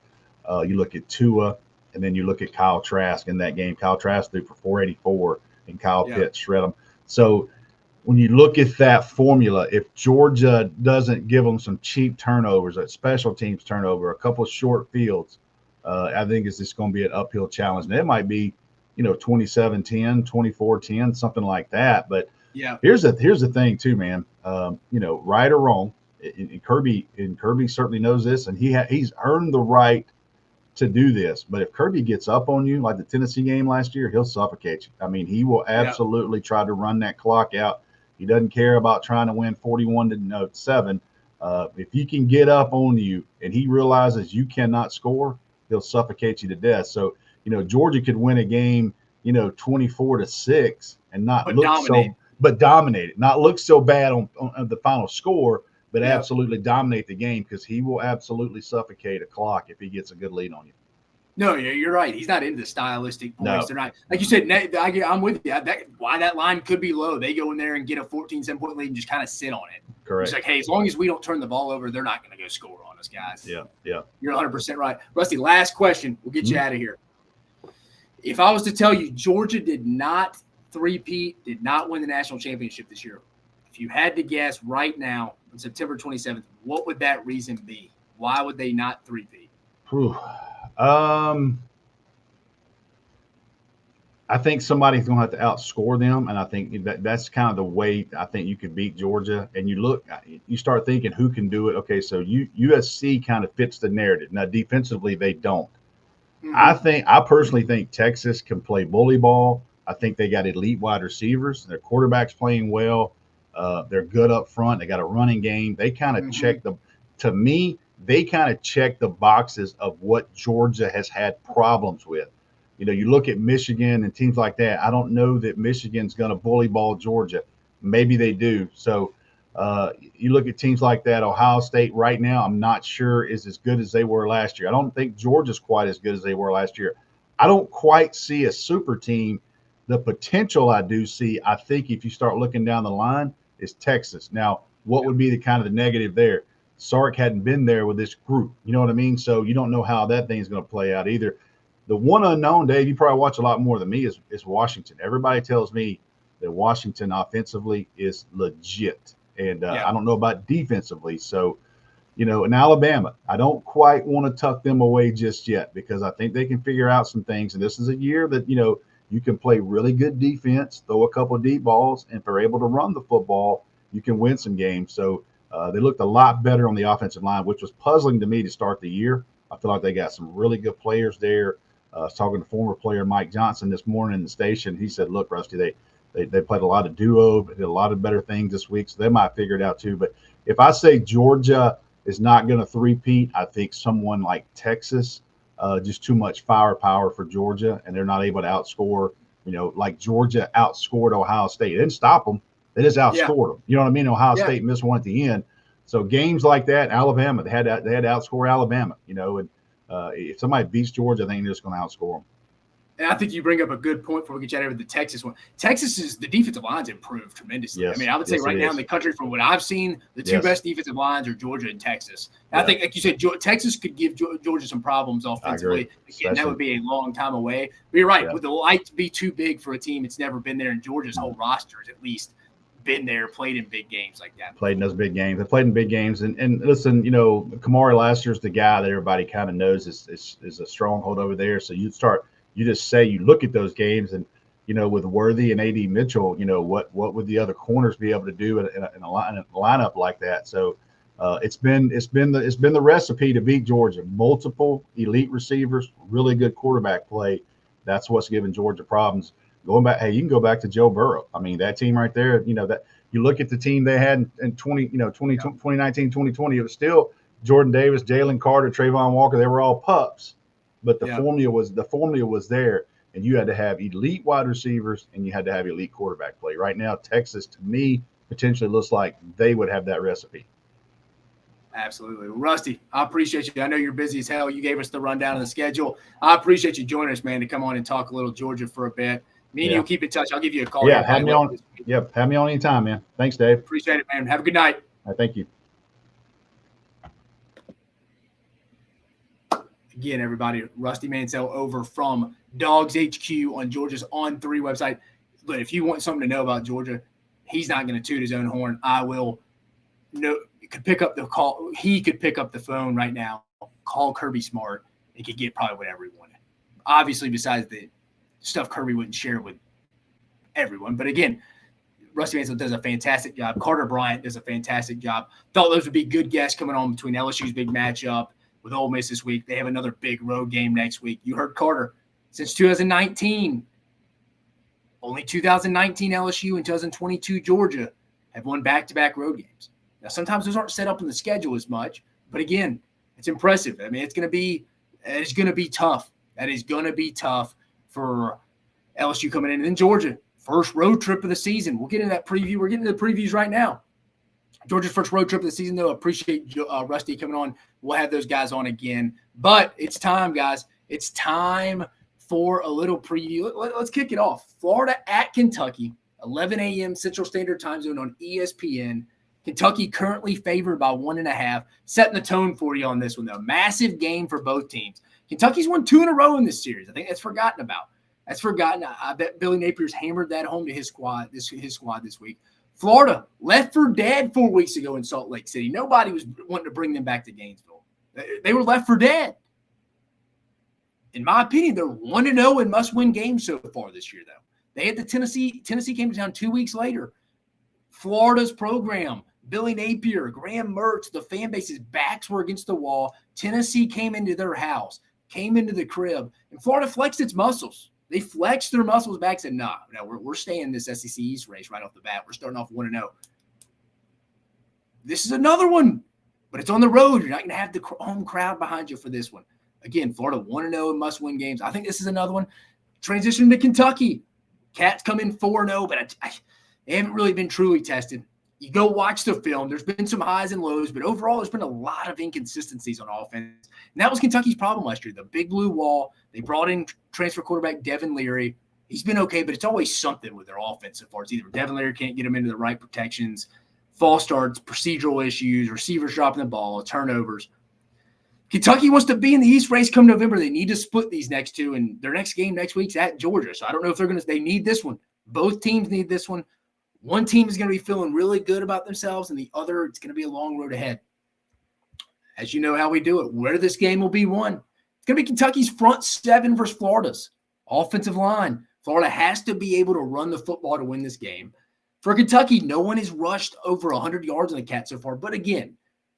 you look at Tua, and then you look at Kyle Trask in that game. Kyle Trask threw for 484, and Kyle Pitts shred him. So when you look at that formula, if Georgia doesn't give them some cheap turnovers, a special teams turnover, a couple of short fields, I think it's just going to be an uphill challenge. And it might be, 27-10, 24-10, something like that. But here's the thing too, man. Right or wrong, and Kirby certainly knows this, and he's earned the right to do this. But if Kirby gets up on you, like the Tennessee game last year, he'll suffocate you. I mean, he will absolutely try to run that clock out. He doesn't care about trying to win 41-7. If he can get up on you and he realizes you cannot score, he'll suffocate you to death. So, Georgia could win a game, 24-6 and not dominate it, not look so bad on the final score, but absolutely dominate the game, because he will absolutely suffocate a clock if he gets a good lead on you. No, you're right. He's not into the stylistic points. No. They're not, like you said. I'm with you. Why that line could be low. They go in there and get a 14-7-point lead and just kind of sit on it. Correct. It's like, hey, as long as we don't turn the ball over, they're not going to go score on us, guys. Yeah. You're 100% right. Rusty, last question. We'll get you out of here. if I was to tell you Georgia did not three-peat, did not win the national championship this year, if you had to guess right now on September 27th, what would that reason be? Why would they not three-peat? I think somebody's going to have to outscore them, and I think that's kind of the way I think you could beat Georgia. And you start thinking who can do it. Okay, so USC kind of fits the narrative. Now, defensively, they don't. Mm-hmm. I personally think Texas can play bully ball. I think they got elite wide receivers. Their quarterback's playing well. They're good up front. They got a running game. They kind of check to me, they kind of check the boxes of what Georgia has had problems with. You look at Michigan and teams like that. I don't know that Michigan's going to bully ball Georgia. Maybe they do. So you look at teams like that. Ohio State right now, I'm not sure is as good as they were last year. I don't think Georgia's quite as good as they were last year. I don't quite see a super team. The potential I do see, I think if you start looking down the line, is Texas. Now, what would be the kind of the negative there? Sark hadn't been there with this group. You know what I mean? So you don't know how that thing's going to play out either. The one unknown, Dave, you probably watch a lot more than me, is Washington. Everybody tells me that Washington offensively is legit. And I don't know about defensively. So, in Alabama, I don't quite want to tuck them away just yet because I think they can figure out some things. And this is a year that, you can play really good defense, throw a couple of deep balls, and if they're able to run the football, you can win some games. So they looked a lot better on the offensive line, which was puzzling to me to start the year. I feel like they got some really good players there. I was talking to former player Mike Johnson this morning in the station. He said, look, Rusty, they played a lot of duo, did a lot of better things this week, so they might figure it out too. But if I say Georgia is not going to three-peat, I think someone like Texas, just too much firepower for Georgia, and they're not able to outscore, like Georgia outscored Ohio State. It didn't stop them. They just outscored them. You know what I mean? Ohio State missed one at the end. So games like that, Alabama, they had to outscore Alabama, and if somebody beats Georgia, I think they're just going to outscore them. And I think you bring up a good point before we get you out of the Texas one. The defensive line's improved tremendously. Yes. I mean, I would say right now in the country, from what I've seen, the two best defensive lines are Georgia and Texas. And I think, like you said, Texas could give Georgia some problems offensively. Again, that would be a long time away. But you're right. Yeah. With the light to be too big for a team, it's never been there. And Georgia's whole roster has at least been there, played in big games like that. Played in those big games. They played in big games. And listen, Kamari last year's the guy that everybody kind of knows is a stronghold over there. So you look at those games and, with Worthy and A.D. Mitchell, what would the other corners be able to do in a lineup like that? So it's been the recipe to beat Georgia. Multiple elite receivers, really good quarterback play. That's what's giving Georgia problems. Going back, you can go back to Joe Burrow. I mean, that team right there, that you look at the team they had in 2019, 2020, it was still Jordan Davis, Jalen Carter, Trayvon Walker. They were all pups. But the formula was there, and you had to have elite wide receivers and you had to have elite quarterback play. Right now, Texas, to me, potentially looks like they would have that recipe. Absolutely. Rusty, I appreciate you. I know you're busy as hell. You gave us the rundown of the schedule. I appreciate you joining us, man, to come on and talk a little Georgia for a bit. Me and you'll keep in touch. I'll give you a call. Yeah, have me on. Yep, have me on anytime, man. Thanks, Dave. Appreciate it, man. Have a good night. Thank you. Again, everybody, Rusty Mansell over from DawgsHQ on Georgia's On3 website. But if you want something to know about Georgia, he's not going to toot his own horn. I will. No, could pick up the call. He could pick up the phone right now, call Kirby Smart, and could get probably whatever he wanted. Obviously, besides the stuff Kirby wouldn't share with everyone. But again, Rusty Mansell does a fantastic job. Carter Bryant does a fantastic job. Thought those would be good guests coming on between LSU's big matchup with Ole Miss this week. They have another big road game next week. You heard Carter. Since 2019, only 2019 LSU and 2022 Georgia have won back-to-back road games. Now, sometimes those aren't set up in the schedule as much, but again, it's impressive. I mean, it's going to be tough. That is going to be tough for LSU coming in. And then Georgia, first road trip of the season. We'll get into that preview. We're getting to the previews right now. Georgia's first road trip of the season, though. Appreciate Rusty coming on. We'll have those guys on again. But it's time, guys. It's time for a little preview. Let's kick it off. Florida at Kentucky, 11 a.m. Central Standard Time Zone on ESPN. Kentucky currently favored by 1.5. Setting the tone for you on this one, though. Massive game for both teams. Kentucky's won 2 in a row in this series. I think that's forgotten about. That's forgotten. I bet Billy Napier's hammered that home to his squad this week. Florida, left for dead 4 weeks ago in Salt Lake City. Nobody was wanting to bring them back to Gainesville. They were left for dead. In my opinion, they're 1-0 in must-win games so far this year, though. They had the Tennessee. Tennessee came to town 2 weeks later. Florida's program, Billy Napier, Graham Mertz, the fan base's backs were against the wall. Tennessee came into their house, came into the crib, and Florida flexed its muscles. They flexed their muscles back and said, no, we're staying in this SEC East race right off the bat. We're starting off 1-0. This is another one, but it's on the road. You're not going to have the home crowd behind you for this one. Again, Florida 1-0 in must-win games. I think this is another one. Transition to Kentucky. Cats come in 4-0, but they haven't really been truly tested. You go watch the film. There's been some highs and lows, but overall there's been a lot of inconsistencies on offense. And that was Kentucky's problem last year, the big blue wall. They brought in transfer quarterback Devin Leary. He's been okay, but it's always something with their offense so far. It's either Devin Leary can't get them into the right protections, false starts, procedural issues, receivers dropping the ball, turnovers. Kentucky wants to be in the East race come November. They need to split these next two, and their next game next week's at Georgia. So I don't know if they need this one. Both teams need this one. One team is going to be feeling really good about themselves, and the other, it's going to be a long road ahead. As you know how we do it, where this game will be won. It's going to be Kentucky's front seven versus Florida's offensive line. Florida has to be able to run the football to win this game. For Kentucky, no one has rushed over 100 yards on the Cats so far. But again,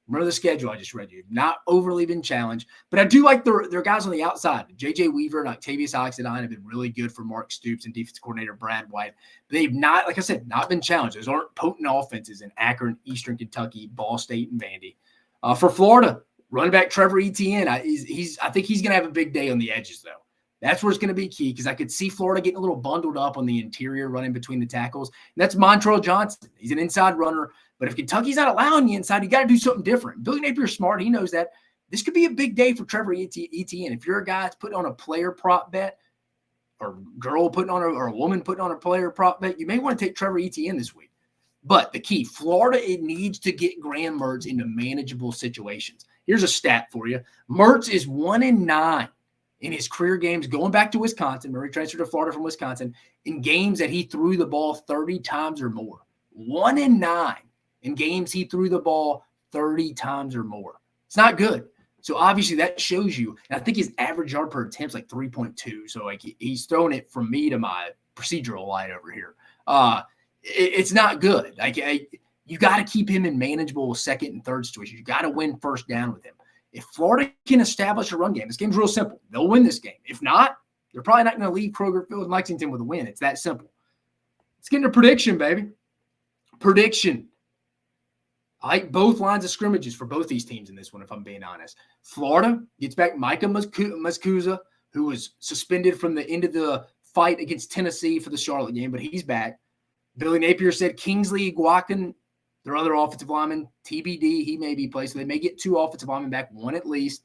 remember the schedule I just read you. Not overly been challenged. But I do like their guys on the outside. J.J. Weaver and Octavius Oxendine have been really good for Mark Stoops and defensive coordinator Brad White. But they've not, like I said, not been challenged. Those aren't potent offenses in Akron, Eastern Kentucky, Ball State, and Vandy. For Florida, running back Trevor Etienne, I think he's going to have a big day on the edges, though. That's where it's going to be key because I could see Florida getting a little bundled up on the interior running between the tackles. And that's Montrell Johnson. He's an inside runner. But if Kentucky's not allowing you inside, you got to do something different. Billy Napier's smart. He knows that. This could be a big day for Trevor Etienne. If you're a guy that's putting on a player prop bet or a woman putting on a player prop bet, you may want to take Trevor Etienne this week. But the key, Florida, it needs to get Graham Mertz into manageable situations. Here's a stat for you. Mertz is 1-9 in his career games going back to Wisconsin. Remember, he transferred to Florida from Wisconsin in games that he threw the ball 30 times or more. 1-9 in games he threw the ball 30 times or more. It's not good. So obviously that shows you. And I think his average yard per attempt is like 3.2. So like he's throwing it from me to my procedural light over here. It's not good. You got to keep him in manageable second and third situations. You got to win first down with him. If Florida can establish a run game, this game's real simple. They'll win this game. If not, they're probably not going to leave Kroger Field and Lexington with a win. It's that simple. Let's get into prediction, baby. Prediction. I like both lines of scrimmages for both these teams in this one, if I'm being honest. Florida gets back Micah Muscuza, who was suspended from the end of the fight against Tennessee for the Charlotte game, but he's back. Billy Napier said Kingsley Iguacan, their other offensive lineman, TBD, he may be placed. So they may get two offensive linemen back, one at least.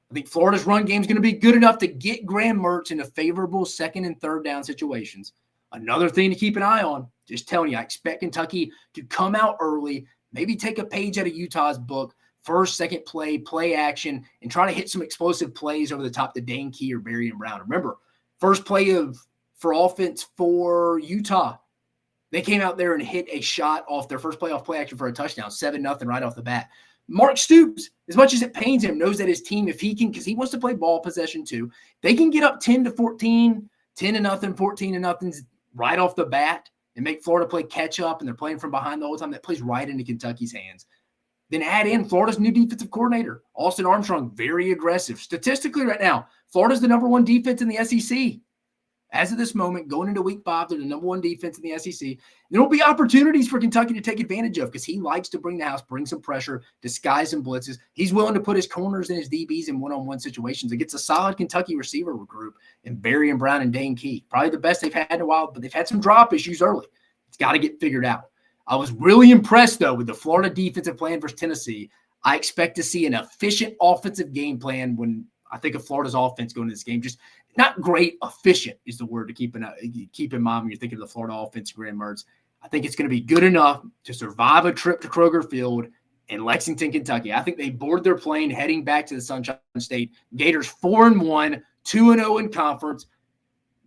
I think Florida's run game is going to be good enough to get Graham Mertz into favorable second and third down situations. Another thing to keep an eye on, just telling you, I expect Kentucky to come out early, maybe take a page out of Utah's book, first, second play action, and try to hit some explosive plays over the top to Dane Key or Berrien Brown. Remember, first play for offense for Utah, they came out there and hit a shot off their first play off play action for a touchdown, 7-0 right off the bat. Mark Stoops, as much as it pains him, knows that his team, if he can, because he wants to play ball possession too, they can get up 10-14, 10-0, 14-0 right off the bat and make Florida play catch up, and they're playing from behind the whole time. That plays right into Kentucky's hands. Then add in Florida's new defensive coordinator, Austin Armstrong, very aggressive. Statistically right now, Florida's the number one defense in the SEC. As of this moment, going into week 5, they're the number one defense in the SEC. There will be opportunities for Kentucky to take advantage of because he likes to bring the house, bring some pressure, disguise some blitzes. He's willing to put his corners and his DBs in one-on-one situations against a solid Kentucky receiver group in Berrien Brown and Dane Key. Probably the best they've had in a while, but they've had some drop issues early. It's got to get figured out. I was really impressed, though, with the Florida defensive plan versus Tennessee. I expect to see an efficient offensive game plan when I think of Florida's offense going into this game. Just not great, efficient is the word to keep in mind when you're thinking of the Florida offense, Graham Mertz. I think it's going to be good enough to survive a trip to Kroger Field in Lexington, Kentucky. I think they board their plane heading back to the Sunshine State. Gators 4-1, 2-0 in conference.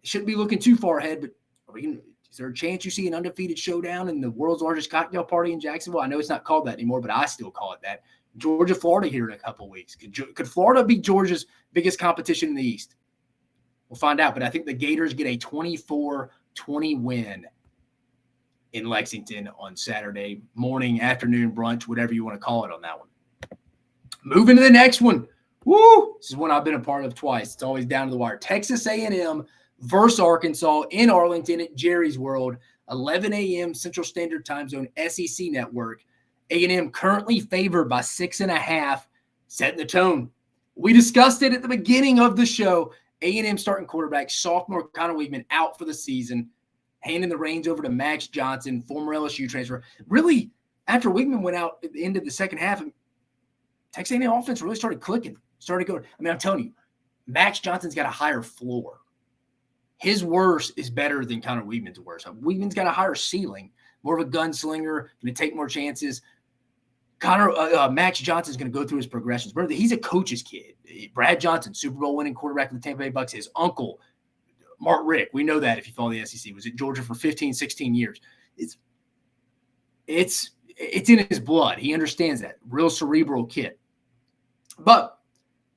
shouldn't be looking too far ahead, but is there a chance you see an undefeated showdown in the world's largest cocktail party in Jacksonville? I know it's not called that anymore, but I still call it that. Georgia, Florida here in a couple of weeks. Could Florida beat Georgia's biggest competition in the East? We'll find out, but I think the Gators get a 24-20 win in Lexington on Saturday morning, afternoon, brunch, whatever you want to call it on that one. Moving to the next one. Woo! This is one I've been a part of twice. It's always down to the wire. Texas A&M versus Arkansas in Arlington at Jerry's World, 11 a.m. Central Standard Time Zone, SEC Network. A&M currently favored by 6.5, setting the tone. We discussed it at the beginning of the show. A&M starting quarterback, sophomore Connor Weigman, out for the season, handing the reins over to Max Johnson, former LSU transfer. Really, after Weigman went out at the end of the second half, Texas A&M offense really started clicking, started going. I mean, I'm telling you, Max Johnson's got a higher floor. His worst is better than Connor Weigman's worst. Weigman's got a higher ceiling, more of a gunslinger, going to take more chances. Max Johnson's going to go through his progressions. Remember, he's a coach's kid. Brad Johnson, Super Bowl winning quarterback of the Tampa Bay Bucs. His uncle, Mark Richt, we know that if you follow the SEC, was at Georgia for 15, 16 years. It's in his blood. He understands that. Real cerebral kid. But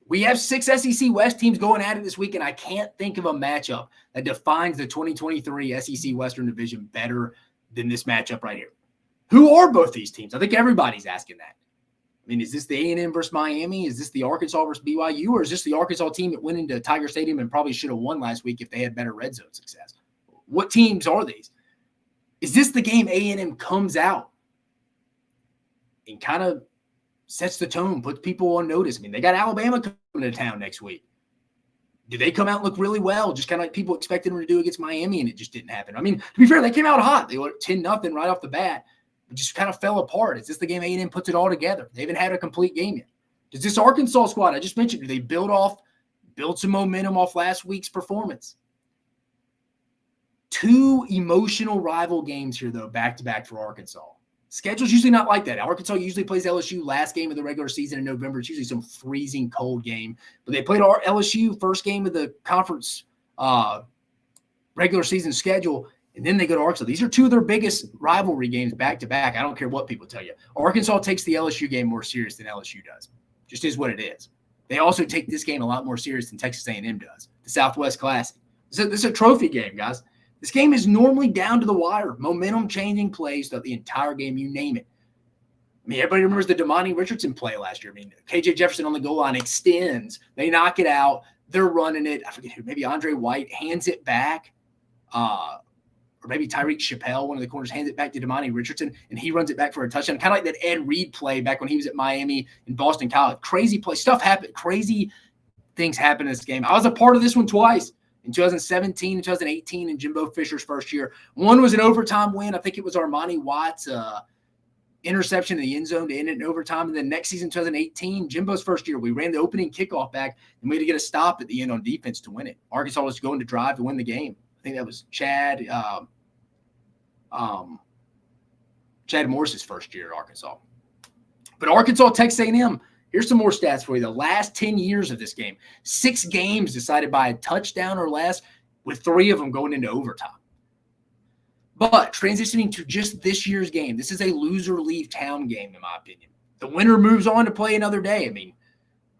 we have 6 SEC West teams going at it this week, and I can't think of a matchup that defines the 2023 SEC Western Division better than this matchup right here. Who are both these teams? I think everybody's asking that. I mean, is this the A&M versus Miami? Is this the Arkansas versus BYU? Or is this the Arkansas team that went into Tiger Stadium and probably should have won last week if they had better red zone success? What teams are these? Is this the game A&M comes out and kind of sets the tone, puts people on notice? I mean, they got Alabama coming to town next week. Do they come out and look really well, just kind of like people expected them to do against Miami, and it just didn't happen? I mean, to be fair, they came out hot. They were 10-0 right off the bat. It just kind of fell apart. Is this the game A&M puts it all together? They haven't had a complete game yet. Does this Arkansas squad I just mentioned, do they build some momentum off last week's performance? 2 emotional rival games here, though, back-to-back for Arkansas. Schedule's usually not like that. Arkansas usually plays LSU last game of the regular season in November. It's usually some freezing cold game. But they played our LSU first game of the conference regular season schedule, and then they go to Arkansas. These are 2 of their biggest rivalry games back-to-back. I don't care what people tell you. Arkansas takes the LSU game more serious than LSU does. Just is what it is. They also take this game a lot more serious than Texas A&M does. The Southwest Classic. This is a trophy game, guys. This game is normally down to the wire. Momentum-changing plays throughout the entire game, you name it. I mean, everybody remembers the Damani Richardson play last year. I mean, KJ Jefferson on the goal line extends. They knock it out. They're running it. I forget who. Maybe Andre White hands it back. Or maybe Tyreek Chappelle, one of the corners, hands it back to Damani Richardson, and he runs it back for a touchdown. Kind of like that Ed Reed play back when he was at Miami and Boston College. Crazy play. Stuff happened. Crazy things happen in this game. I was a part of this one twice. In 2017 and 2018 in Jimbo Fisher's first year. One was an overtime win. I think it was Armani Watts' interception in the end zone to end it in overtime. And then next season, 2018, Jimbo's first year, we ran the opening kickoff back, and we had to get a stop at the end on defense to win it. Arkansas was going to drive to win the game. I think that was Chad Morris's first year at Arkansas. But Arkansas, Texas A&M, here's some more stats for you. The last 10 years of this game, 6 games decided by a touchdown or less, with 3 of them going into overtime. But transitioning to just this year's game, this is a loser leave town game, in my opinion. The winner moves on to play another day. I mean,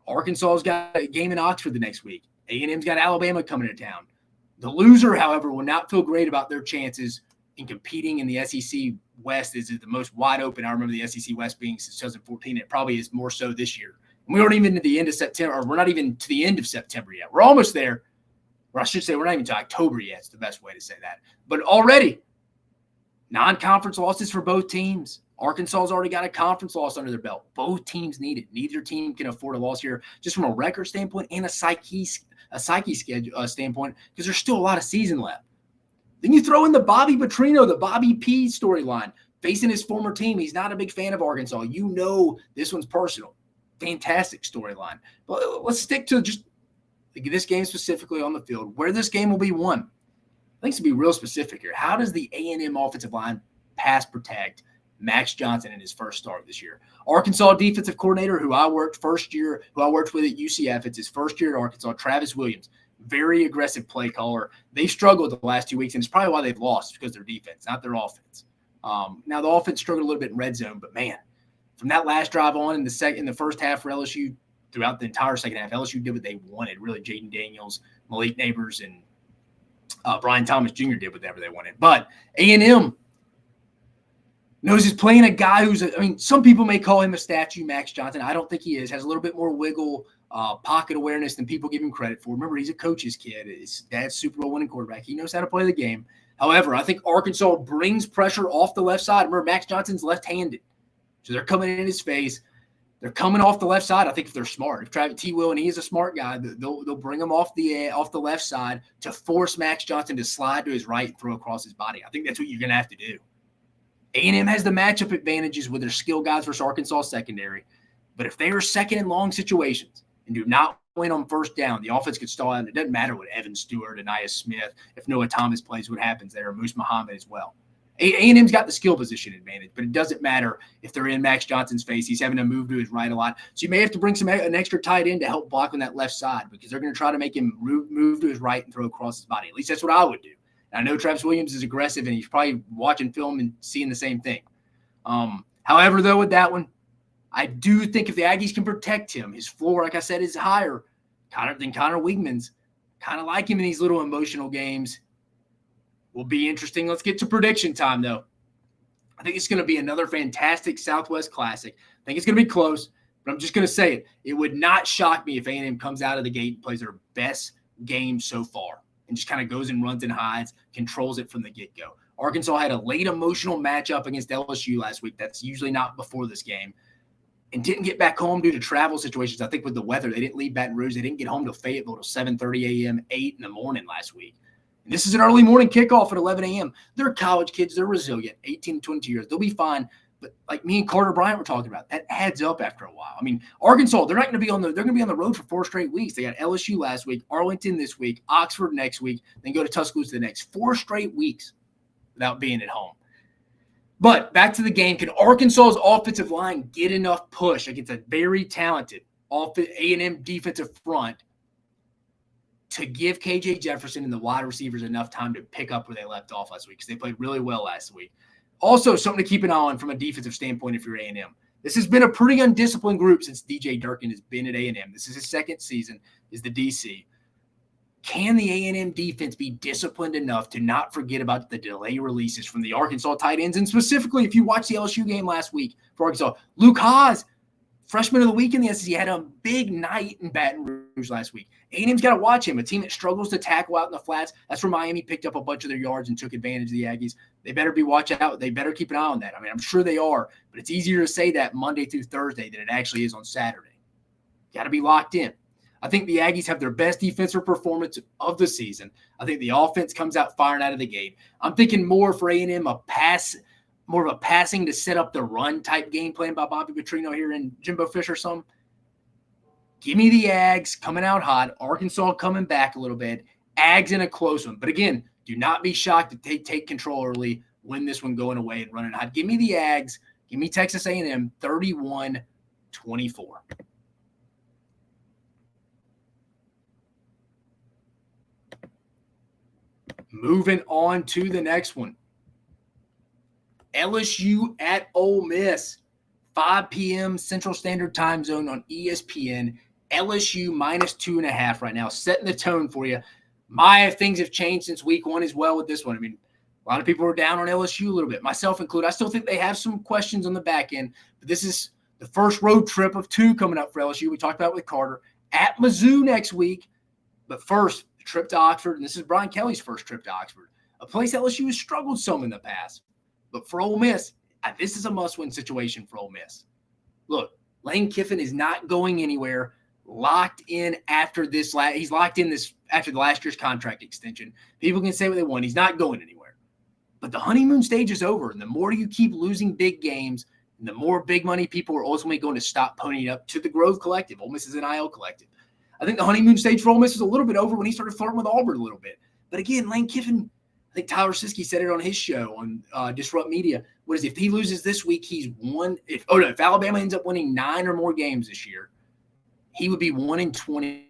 Arkansas's got a game in Oxford the next week. A&M's got Alabama coming to town. The loser, however, will not feel great about their chances in competing in the SEC West. Is the most wide open. I remember the SEC West being since 2014. It probably is more so this year. And we aren't even at the end of September, or we're not even to the end of September yet. We're almost there. Or I should say we're not even to October yet. It's the best way to say that. But already, non-conference losses for both teams. Arkansas's already got a conference loss under their belt. Both teams need it. Neither team can afford a loss here, just from a record standpoint and a psyche schedule standpoint, because there's still a lot of season left. Then you throw in the Bobby Petrino, the Bobby P storyline, facing his former team. He's not a big fan of Arkansas. You know this one's personal. Fantastic storyline. But let's stick to just this game specifically on the field, where this game will be won. I think to be real specific here, how does the A&M offensive line pass protect Max Johnson in his first start this year? Arkansas defensive coordinator, who I worked with at UCF, it's his first year at Arkansas, Travis Williams. very aggressive play caller. They struggled the last 2 weeks, and it's probably why they've lost, because their defense, not their offense. Now the offense struggled a little bit in red zone, but man, from that last drive on in the first half for LSU, throughout the entire second half, LSU did what they wanted. Really, Jaden Daniels, Malik Neighbors, and Brian Thomas Jr. did whatever they wanted. But A&M knows he's playing a guy who's, some people may call him a statue, Max Johnson. I don't think he is. Has a little bit more wiggle, pocket awareness than people give him credit for. Remember, he's a coach's kid. His dad's Super Bowl winning quarterback. He knows how to play the game. However, I think Arkansas brings pressure off the left side. Remember, Max Johnson's left-handed. So they're coming in his face. They're coming off the left side. I think if they're smart, if Travis T. Will, and he is a smart guy, they'll bring him off the left side to force Max Johnson to slide to his right and throw across his body. I think that's what you're going to have to do. A&M has the matchup advantages with their skill guys versus Arkansas secondary. But if they are second and long situations and do not win on first down, the offense could stall out. It doesn't matter what Evan Stewart, Anaya Smith, if Noah Thomas plays, what happens there, or Moose Muhammad as well. A&M's got the skill position advantage, but it doesn't matter if they're in Max Johnson's face. He's having to move to his right a lot. So you may have to bring an extra tight end to help block on that left side, because they're going to try to make him move to his right and throw across his body. At least that's what I would do. And I know Travis Williams is aggressive, and he's probably watching film and seeing the same thing. However, though, with that one, I do think if the Aggies can protect him, his floor, like I said, is higher than Connor Weigman's. Kind of like him in these little emotional games. Will be interesting. Let's get to prediction time, though. I think it's going to be another fantastic Southwest Classic. I think it's going to be close, but I'm just going to say it. It would not shock me if A&M comes out of the gate and plays their best game so far and just kind of goes and runs and hides, controls it from the get-go. Arkansas had a late emotional matchup against LSU last week. That's usually not before this game. And didn't get back home due to travel situations. I think with the weather, they didn't leave Baton Rouge. They didn't get home to Fayetteville till 7:30 a.m., 8 in the morning last week. And this is an early morning kickoff at 11 a.m. They're college kids. They're resilient, 18 to 22 years. They'll be fine. But like me and Carter Bryant were talking about, that adds up after a while. Arkansas, they're not going to be they're going to be on the road for 4 straight weeks. They got LSU last week, Arlington this week, Oxford next week, then go to Tuscaloosa the next 4 straight weeks without being at home. But back to the game. Can Arkansas's offensive line get enough push against a very talented A&M defensive front to give KJ Jefferson and the wide receivers enough time to pick up where they left off last week? Because they played really well last week. Also, something to keep an eye on from a defensive standpoint if you're A&M. This has been a pretty undisciplined group since DJ Durkin has been at A&M. This is his second season as the DC. Can the A&M defense be disciplined enough to not forget about the delay releases from the Arkansas tight ends? And specifically, if you watch the LSU game last week for Arkansas, Luke Haas, freshman of the week in the SEC, had a big night in Baton Rouge last week. A&M's got to watch him. A team that struggles to tackle out in the flats. That's where Miami picked up a bunch of their yards and took advantage of the Aggies. They better be watching out. They better keep an eye on that. I'm sure they are, but it's easier to say that Monday through Thursday than it actually is on Saturday. Got to be locked in. I think the Aggies have their best defensive performance of the season. I think the offense comes out firing out of the gate. I'm thinking more for A&M, more of a passing to set up the run type game plan by Bobby Petrino here and Jimbo Fisher some. Give me the Ags coming out hot. Arkansas coming back a little bit. Ags in a close one. But again, do not be shocked if they take control early, win this one going away and running hot. Give me the Ags. Give me Texas A&M 31-24. Moving on to the next one. LSU at Ole Miss, 5 p.m. Central Standard Time Zone on ESPN. LSU -2.5 right now, setting the tone for you. Things have changed since week 1 as well with this one. A lot of people are down on LSU a little bit, myself included. I still think they have some questions on the back end, but this is the first road trip of 2 coming up for LSU. We talked about it with Carter at Mizzou next week. But first, the trip to Oxford, and this is Brian Kelly's first trip to Oxford, a place LSU has struggled some in the past. But for Ole Miss, this is a must-win situation for Ole Miss. Look, Lane Kiffin is not going anywhere. Locked in after this. He's locked in this after the last year's contract extension. People can say what they want. He's not going anywhere. But the honeymoon stage is over, and the more you keep losing big games, the more big money people are ultimately going to stop ponying up to the Grove Collective. Ole Miss is an IL collective. I think the honeymoon stage for Ole Miss was a little bit over when he started flirting with Auburn a little bit. But again, Lane Kiffin, I think Tyler Siskey said it on his show on Disrupt Media. What is it? If he loses this week, he's one. If Alabama ends up winning 9 or more games this year, he would be 1-20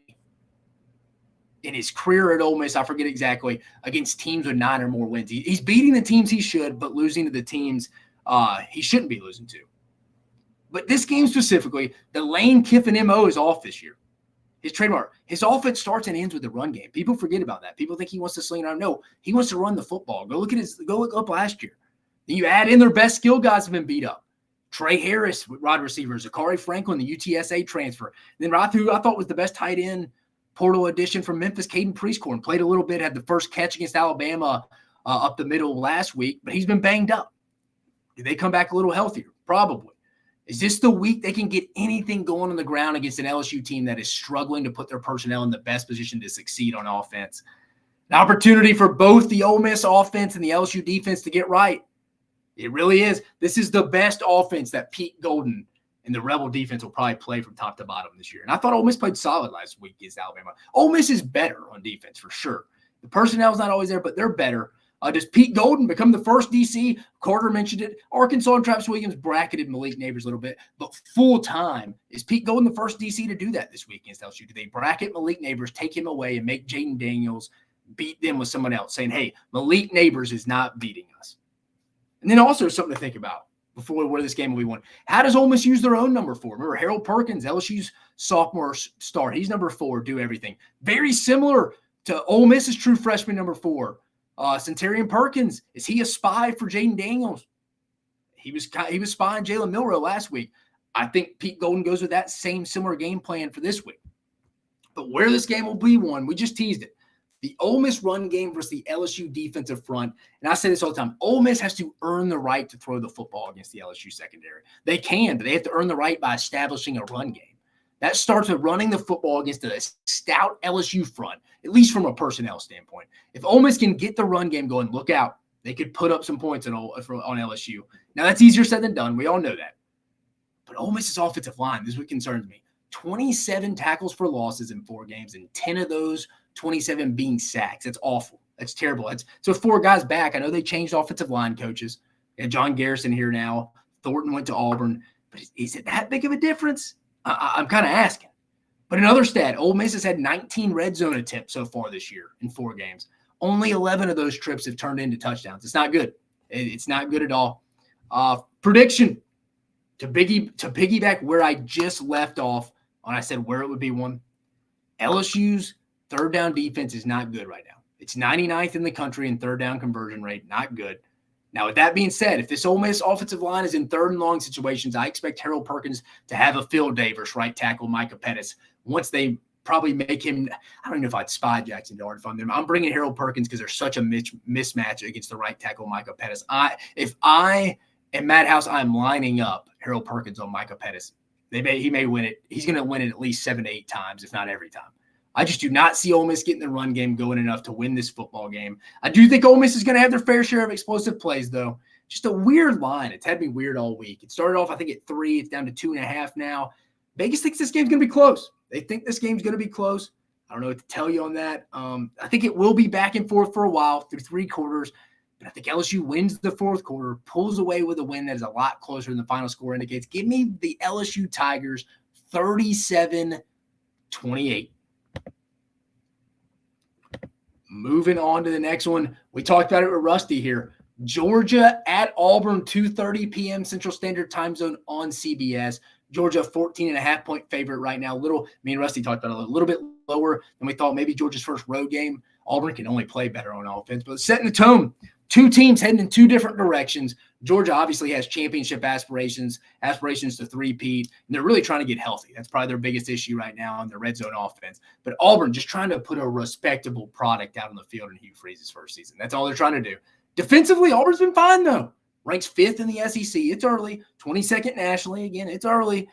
in his career at Ole Miss, I forget exactly, against teams with 9 or more wins. He's beating the teams he should, but losing to the teams he shouldn't be losing to. But this game specifically, the Lane Kiffin MO is off this year. His trademark. His offense starts and ends with the run game. People forget about that. People think he wants to sling it around. No, he wants to run the football. Go look up last year. Then you add in their best skill guys have been beat up. Trey Harris, wide receiver, Zachary Franklin, the UTSA transfer. Then right through, I thought was the best tight end portal addition from Memphis, Caden Prieskorn. Played a little bit, had the first catch against Alabama up the middle last week, but he's been banged up. Do they come back a little healthier? Probably. Is this the week they can get anything going on the ground against an LSU team that is struggling to put their personnel in the best position to succeed on offense? An opportunity for both the Ole Miss offense and the LSU defense to get right. It really is. This is the best offense that Pete Golden and the Rebel defense will probably play from top to bottom this year. And I thought Ole Miss played solid last week against Alabama. Ole Miss is better on defense for sure. The personnel is not always there, but they're better. Does Pete Golden become the first DC? Carter mentioned it. Arkansas and Travis Williams bracketed Malik Neighbors a little bit, but full-time, is Pete Golden the first DC to do that this week against LSU? Do they bracket Malik Neighbors, take him away, and make Jaden Daniels beat them with someone else, saying, hey, Malik Neighbors is not beating us? And then also something to think about before where this game will be won. How does Ole Miss use their own number 4? Remember, Harold Perkins, LSU's sophomore star. He's number 4, do everything. Very similar to Ole Miss's true freshman number 4. Centurion Perkins, is he a spy for Jaden Daniels? He was spying Jalen Milroe last week. I think Pete Golden goes with that same similar game plan for this week. But where this game will be won, we just teased it. The Ole Miss run game versus the LSU defensive front. And I say this all the time. Ole Miss has to earn the right to throw the football against the LSU secondary. They can, but they have to earn the right by establishing a run game. That starts with running the football against a stout LSU front, at least from a personnel standpoint. If Ole Miss can get the run game going, look out. They could put up some points on LSU. Now, that's easier said than done. We all know that. But Ole Miss's offensive line, this is what concerns me. 27 tackles for losses in 4 games, and 10 of those 27 being sacks. That's awful. That's terrible. So 4 guys back. I know they changed offensive line coaches. And John Garrison here now. Thornton went to Auburn. But is it that big of a difference? I'm kind of asking. But another stat, Ole Miss has had 19 red zone attempts so far this year in 4 games. Only 11 of those trips have turned into touchdowns. It's not good. It's not good at all. Prediction, to piggyback where I just left off when I said where it would be won. LSU's third down defense is not good right now. It's 99th in the country in third down conversion rate. Not good. Now, with that being said, if this Ole Miss offensive line is in third and long situations, I expect Harold Perkins to have a field day versus right tackle Micah Pettis. Once they probably make him – I don't know if I'd spy Jackson Dart if I'm there. I'm bringing Harold Perkins because there's such a mismatch against the right tackle Micah Pettis. If I am Matt House, I'm lining up Harold Perkins on Micah Pettis. He may win it. He's going to win it at least 7 to 8 times, if not every time. I just do not see Ole Miss getting the run game going enough to win this football game. I do think Ole Miss is going to have their fair share of explosive plays, though. Just a weird line. It's had me weird all week. It started off, I think, at 3. It's down to 2.5 now. Vegas thinks this game's going to be close. They think this game's going to be close. I don't know what to tell you on that. I think it will be back and forth for a while through 3 quarters. But I think LSU wins the 4th quarter, pulls away with a win that is a lot closer than the final score indicates. Give me the LSU Tigers 37-28. Moving on to the next one. We talked about it with Rusty here. Georgia at Auburn, 2:30 p.m. Central Standard Time Zone on CBS. Georgia, 14.5-point favorite right now. Me and Rusty talked about it a little bit lower than we thought. Maybe Georgia's first road game. Auburn can only play better on offense, but setting the tone. 2 teams heading in 2 different directions. Georgia obviously has championship aspirations to three-peat, and they're really trying to get healthy. That's probably their biggest issue right now in their red zone offense. But Auburn just trying to put a respectable product out on the field in Hugh Freeze's first season. That's all they're trying to do. Defensively, Auburn's been fine, though. Ranks 5th in the SEC. It's early. 22nd nationally. Again, it's early.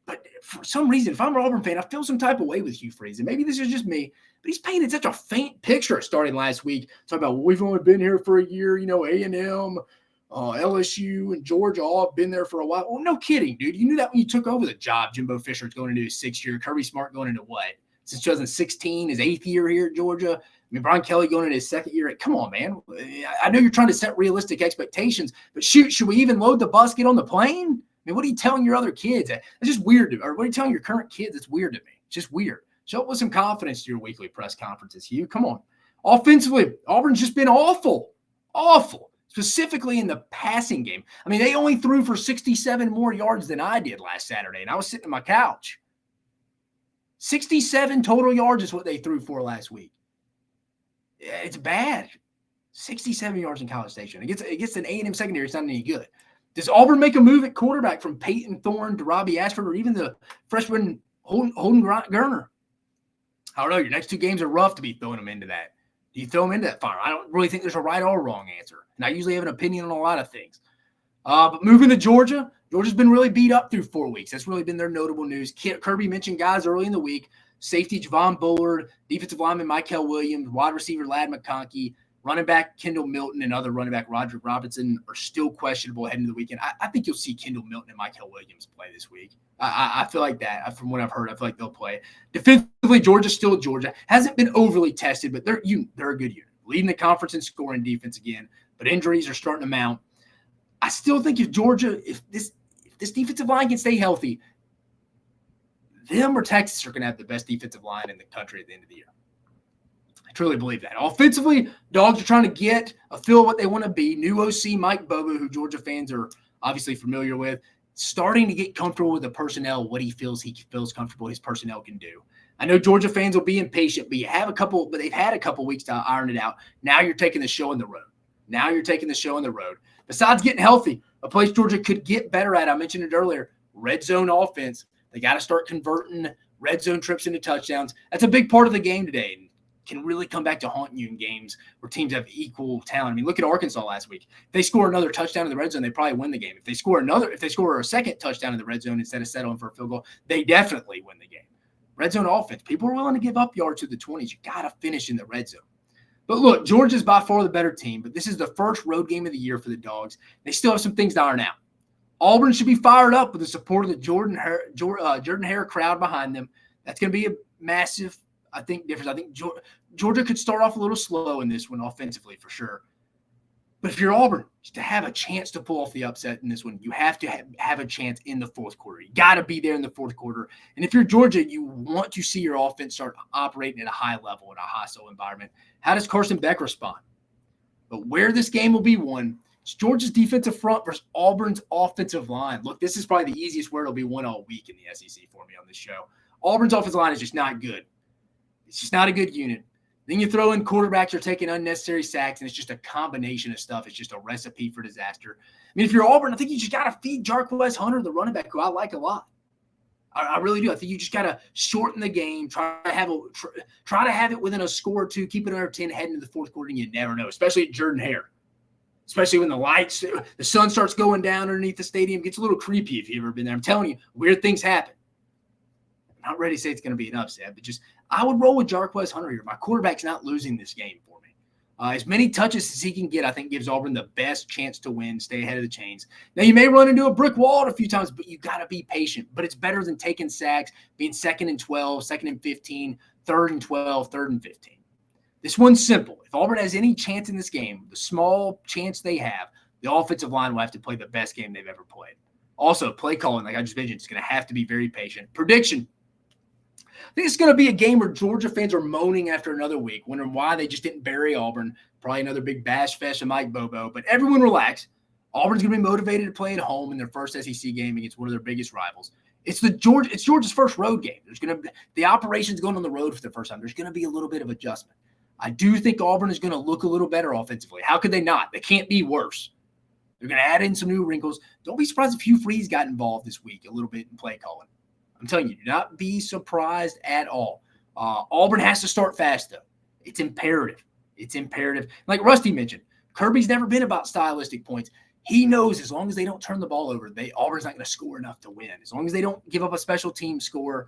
But for some reason, if I'm an Auburn fan, I feel some type of way with Hugh Freeze. And maybe this is just me, but he's painted such a faint picture starting last week. Talking about, well, we've only been here for a year. A&M, LSU, and Georgia all have been there for a while. Well, no kidding, dude. You knew that when you took over the job. Jimbo Fisher's going into his 6th year. Kirby Smart going into what? Since 2016, his 8th year here at Georgia. I mean, Brian Kelly going into his 2nd year. Come on, man. I know you're trying to set realistic expectations, but shoot, should we even load the bus, get on the plane? I mean, what are you telling your other kids? It's just weird. Or what are you telling your current kids? It's weird to me. It's just weird. Show up with some confidence to your weekly press conferences, Hugh. Come on. Offensively, Auburn's just been awful. Awful. Specifically in the passing game. I mean, they only threw for 67 more yards than I did last Saturday, and I was sitting on my couch. 67 total yards is what they threw for last week. It's bad. 67 yards in College Station. Against an A&M secondary, it's not any good. Does Auburn make a move at quarterback from Peyton Thorne to Robbie Ashford or even the freshman Holden Gerner? I don't know. Your next two games are rough to be throwing them into that. Do you throw them into that fire? I don't really think there's a right or wrong answer. And I usually have an opinion on a lot of things. But moving to Georgia, Georgia's been really beat up through 4 weeks. That's really been their notable news. Kirby mentioned guys early in the week. Safety Javon Bullard, defensive lineman Michael Williams, wide receiver Ladd McConkey, running back Kendall Milton, and other running back Roderick Robinson are still questionable heading into the weekend. I think you'll see Kendall Milton and Michael Williams play this week. I feel like that. From what I've heard, I feel like they'll play. Defensively, Georgia's still Georgia. Hasn't been overly tested, but they're a good unit. Leading the conference in scoring defense again, but injuries are starting to mount. I still think if this defensive line can stay healthy, them or Texas are going to have the best defensive line in the country at the end of the year. I truly believe that. Offensively, Dogs are trying to get a feel of what they want to be. New OC Mike Bobo, who Georgia fans are obviously familiar with, starting to get comfortable with the personnel, what he feels comfortable his personnel can do. I know Georgia fans will be impatient, but they've had a couple weeks to iron it out. Now you're taking the show on the road. Besides getting healthy, a place Georgia could get better at, I mentioned it earlier, red zone offense. They got to start converting red zone trips into touchdowns. That's a big part of the game today and can really come back to haunt you in games where teams have equal talent. I mean, look at Arkansas last week. If they score another touchdown in the red zone, they probably win the game. If they score a second touchdown in the red zone instead of settling for a field goal, they definitely win the game. Red zone offense. People are willing to give up yards to the 20s. You got to finish in the red zone. But look, Georgia's by far the better team, but this is the first road game of the year for the Dogs. They still have some things to iron out. Auburn should be fired up with the support of the Jordan Hare crowd behind them. That's going to be a massive, difference. I think Georgia could start off a little slow in this one offensively for sure. But if you're Auburn, just to have a chance to pull off the upset in this one, you have to have a chance in the fourth quarter. You got to be there in the fourth quarter. And if you're Georgia, you want to see your offense start operating at a high level in a hostile environment. How does Carson Beck respond? But where this game will be won is Georgia's defensive front versus Auburn's offensive line. Look, this is probably the easiest where it'll be won all week in the SEC for me on this show. Auburn's offensive line is just not good. It's just not a good unit. Then you throw in quarterbacks are taking unnecessary sacks, and it's just a combination of stuff. It's just a recipe for disaster. I mean, if you're Auburn, I think you just got to feed Jarquez Hunter, the running back, who I like a lot. I really do. I think you just got to shorten the game, try to have it within a score or two, keep it under 10 heading into the fourth quarter, and you never know, especially at Jordan Hare. Especially when the sun starts going down underneath the stadium. It gets a little creepy if you've ever been there. I'm telling you, weird things happen. I'm not ready to say it's going to be an upset, but I would roll with Jarquez Hunter here. My quarterback's not losing this game for me. As many touches as he can get, I think, gives Auburn the best chance to win, stay ahead of the chains. Now, you may run into a brick wall a few times, but you got to be patient. But it's better than taking sacks, being 2nd and 12, 2nd and 15, 3rd and 12, 3rd and 15. This one's simple. If Auburn has any chance in this game, the small chance they have, the offensive line will have to play the best game they've ever played. Also, play calling, like I just mentioned, is going to have to be very patient. Prediction. I think it's going to be a game where Georgia fans are moaning after another week, wondering why they just didn't bury Auburn. Probably another big bash fest of Mike Bobo. But everyone relax. Auburn's going to be motivated to play at home in their first SEC game against one of their biggest rivals. It's Georgia's first road game. The operation's going on the road for the first time. There's going to be a little bit of adjustment. I do think Auburn is going to look a little better offensively. How could they not? They can't be worse. They're going to add in some new wrinkles. Don't be surprised if Hugh Freeze got involved this week a little bit in play calling. I'm telling you, do not be surprised at all. Auburn has to start fast, though. It's imperative. Like Rusty mentioned, Kirby's never been about stylistic points. He knows as long as they don't turn the ball over, Auburn's not going to score enough to win. As long as they don't give up a special team score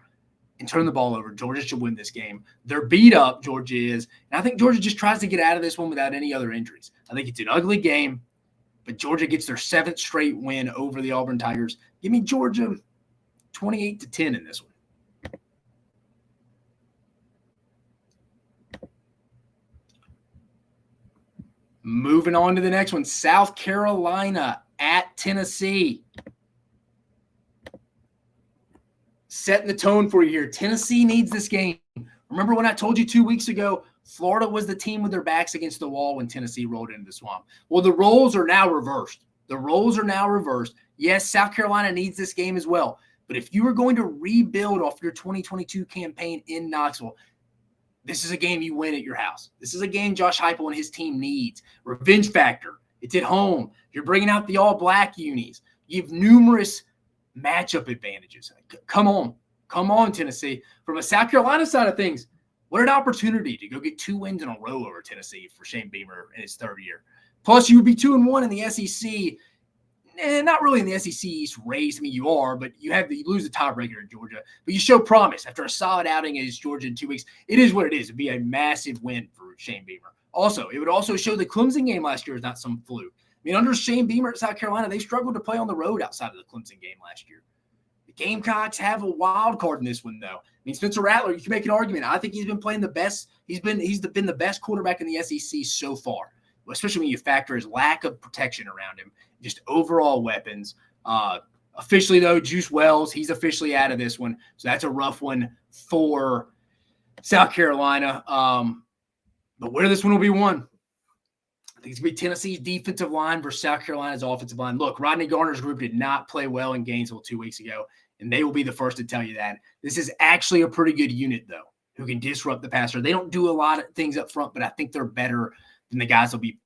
and turn the ball over, Georgia should win this game. They're beat up, Georgia is. And I think Georgia just tries to get out of this one without any other injuries. I think it's an ugly game, but Georgia gets their 7th straight win over the Auburn Tigers. Give me Georgia 28-10 in this one. Moving on to the next one, South Carolina at Tennessee. Setting the tone for you here. Tennessee needs this game. Remember when I told you 2 weeks ago, Florida was the team with their backs against the wall when Tennessee rolled into the swamp? Well, the roles are now reversed. Yes, South Carolina needs this game as well. But if you are going to rebuild off your 2022 campaign in Knoxville, this is a game you win at your house. This is a game Josh Heupel and his team needs. Revenge factor. It's at home. You're bringing out the all-black unis. You have numerous matchup advantages. Come on, Tennessee. From a South Carolina side of things, what an opportunity to go get 2 wins in a row over Tennessee for Shane Beamer in his 3rd year. Plus, you would be 2-1 in the SEC. Not really in the SEC East race. I mean, you are, but you lose the tiebreaker in Georgia. But you show promise after a solid outing against Georgia in 2 weeks. It is what it is. It'd be a massive win for Shane Beamer. Also, it would also show the Clemson game last year is not some fluke. I mean, under Shane Beamer at South Carolina, they struggled to play on the road outside of the Clemson game last year. The Gamecocks have a wild card in this one, though. I mean, Spencer Rattler, you can make an argument. I think he's been playing the best. He's been the best quarterback in the SEC so far, especially when you factor his lack of protection around him, just overall weapons. Officially, though, Juice Wells, he's officially out of this one. So that's a rough one for South Carolina. But where this one will be won, I think it's going to be Tennessee's defensive line versus South Carolina's offensive line. Look, Rodney Garner's group did not play well in Gainesville 2 weeks ago, and they will be the first to tell you that. This is actually a pretty good unit, though, who can disrupt the passer. They don't do a lot of things up front, but I think they're better than the guys they'll be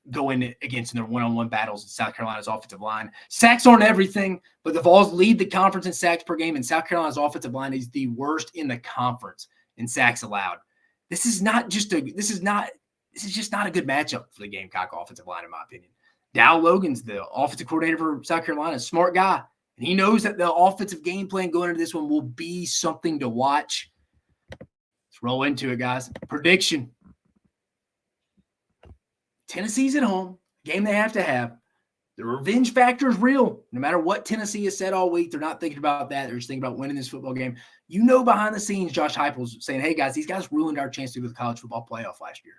going against in their one-on-one battles in South Carolina's offensive line. Sacks aren't everything, but the Vols lead the conference in sacks per game, and South Carolina's offensive line is the worst in the conference in sacks allowed. This is just not a good matchup for the Gamecock offensive line, in my opinion. Dow Logan's the offensive coordinator for South Carolina, a smart guy, and he knows that the offensive game plan going into this one will be something to watch. Let's roll into it, guys. Prediction. Tennessee's at home, game they have to have. The revenge factor is real. No matter what Tennessee has said all week, they're not thinking about that. They're just thinking about winning this football game. You know, behind the scenes, Josh Heupel's saying, hey, guys, these guys ruined our chance to go to the college football playoff last year.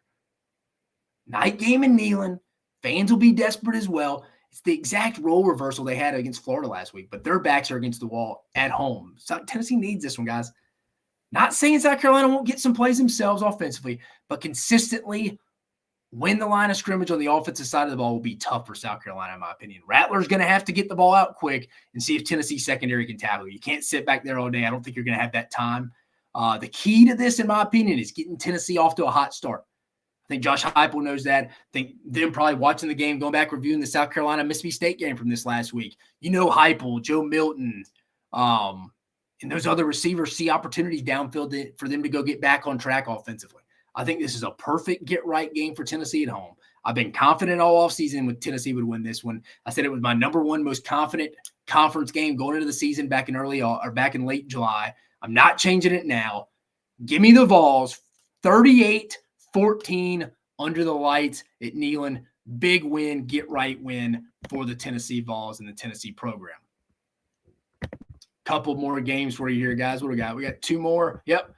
Night game in Neyland. Fans will be desperate as well. It's the exact role reversal they had against Florida last week, but their backs are against the wall at home. So Tennessee needs this one, guys. Not saying South Carolina won't get some plays themselves offensively, but consistently win the line of scrimmage on the offensive side of the ball will be tough for South Carolina, in my opinion. Rattler's going to have to get the ball out quick and see if Tennessee secondary can tackle. You can't sit back there all day. I don't think you're going to have that time. The key to this, in my opinion, is getting Tennessee off to a hot start. I think Josh Heupel knows that. I think them probably watching the game, going back, reviewing the South Carolina-Mississippi State game from this last week. You know Heupel, Joe Milton, and those other receivers see opportunities downfield for them to go get back on track offensively. I think this is a perfect get-right game for Tennessee at home. I've been confident all offseason when Tennessee would win this one. I said it was my number one most confident conference game going into the season back in late July. I'm not changing it now. Give me the Vols, 38-14 under the lights at Neyland. Big win, get-right win for the Tennessee Vols and the Tennessee program. Couple more games for you here, guys. What do we got? We got 2 more. Yep.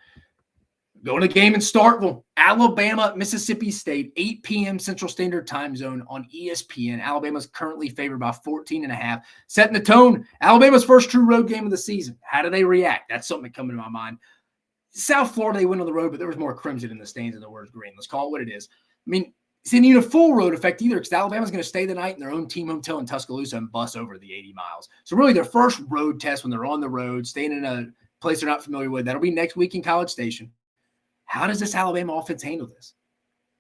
Going to game in Starkville, Alabama, Mississippi State, 8 p.m. Central Standard Time Zone on ESPN. Alabama's currently favored by 14.5. Setting the tone, Alabama's first true road game of the season. How do they react? That's something that comes to my mind. South Florida, they went on the road, but there was more crimson in the stands than there was green. Let's call it what it is. I mean, it's not even a full road effect either because Alabama's going to stay the night in their own team hotel in Tuscaloosa and bus over the 80 miles. So really their first road test when they're on the road, staying in a place they're not familiar with. That'll be next week in College Station. How does this Alabama offense handle this?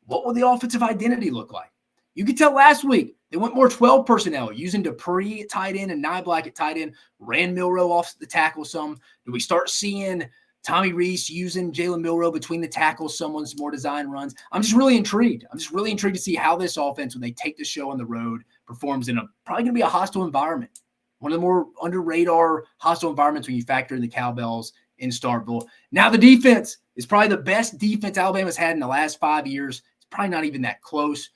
What will the offensive identity look like? You could tell last week they went more 12 personnel, using Dupree at tight end and Nyblack at tight end, ran Milroe off the tackle some. Do we start seeing Tommy Reese using Jalen Milroe between the tackles, some more design runs? I'm just really intrigued. To see how this offense, when they take the show on the road, performs in probably going to be a hostile environment. One of the more under-radar hostile environments when you factor in the Cowbells in Starkville. Now the defense is probably the best defense Alabama's had in the last 5 years. It's probably not even that close.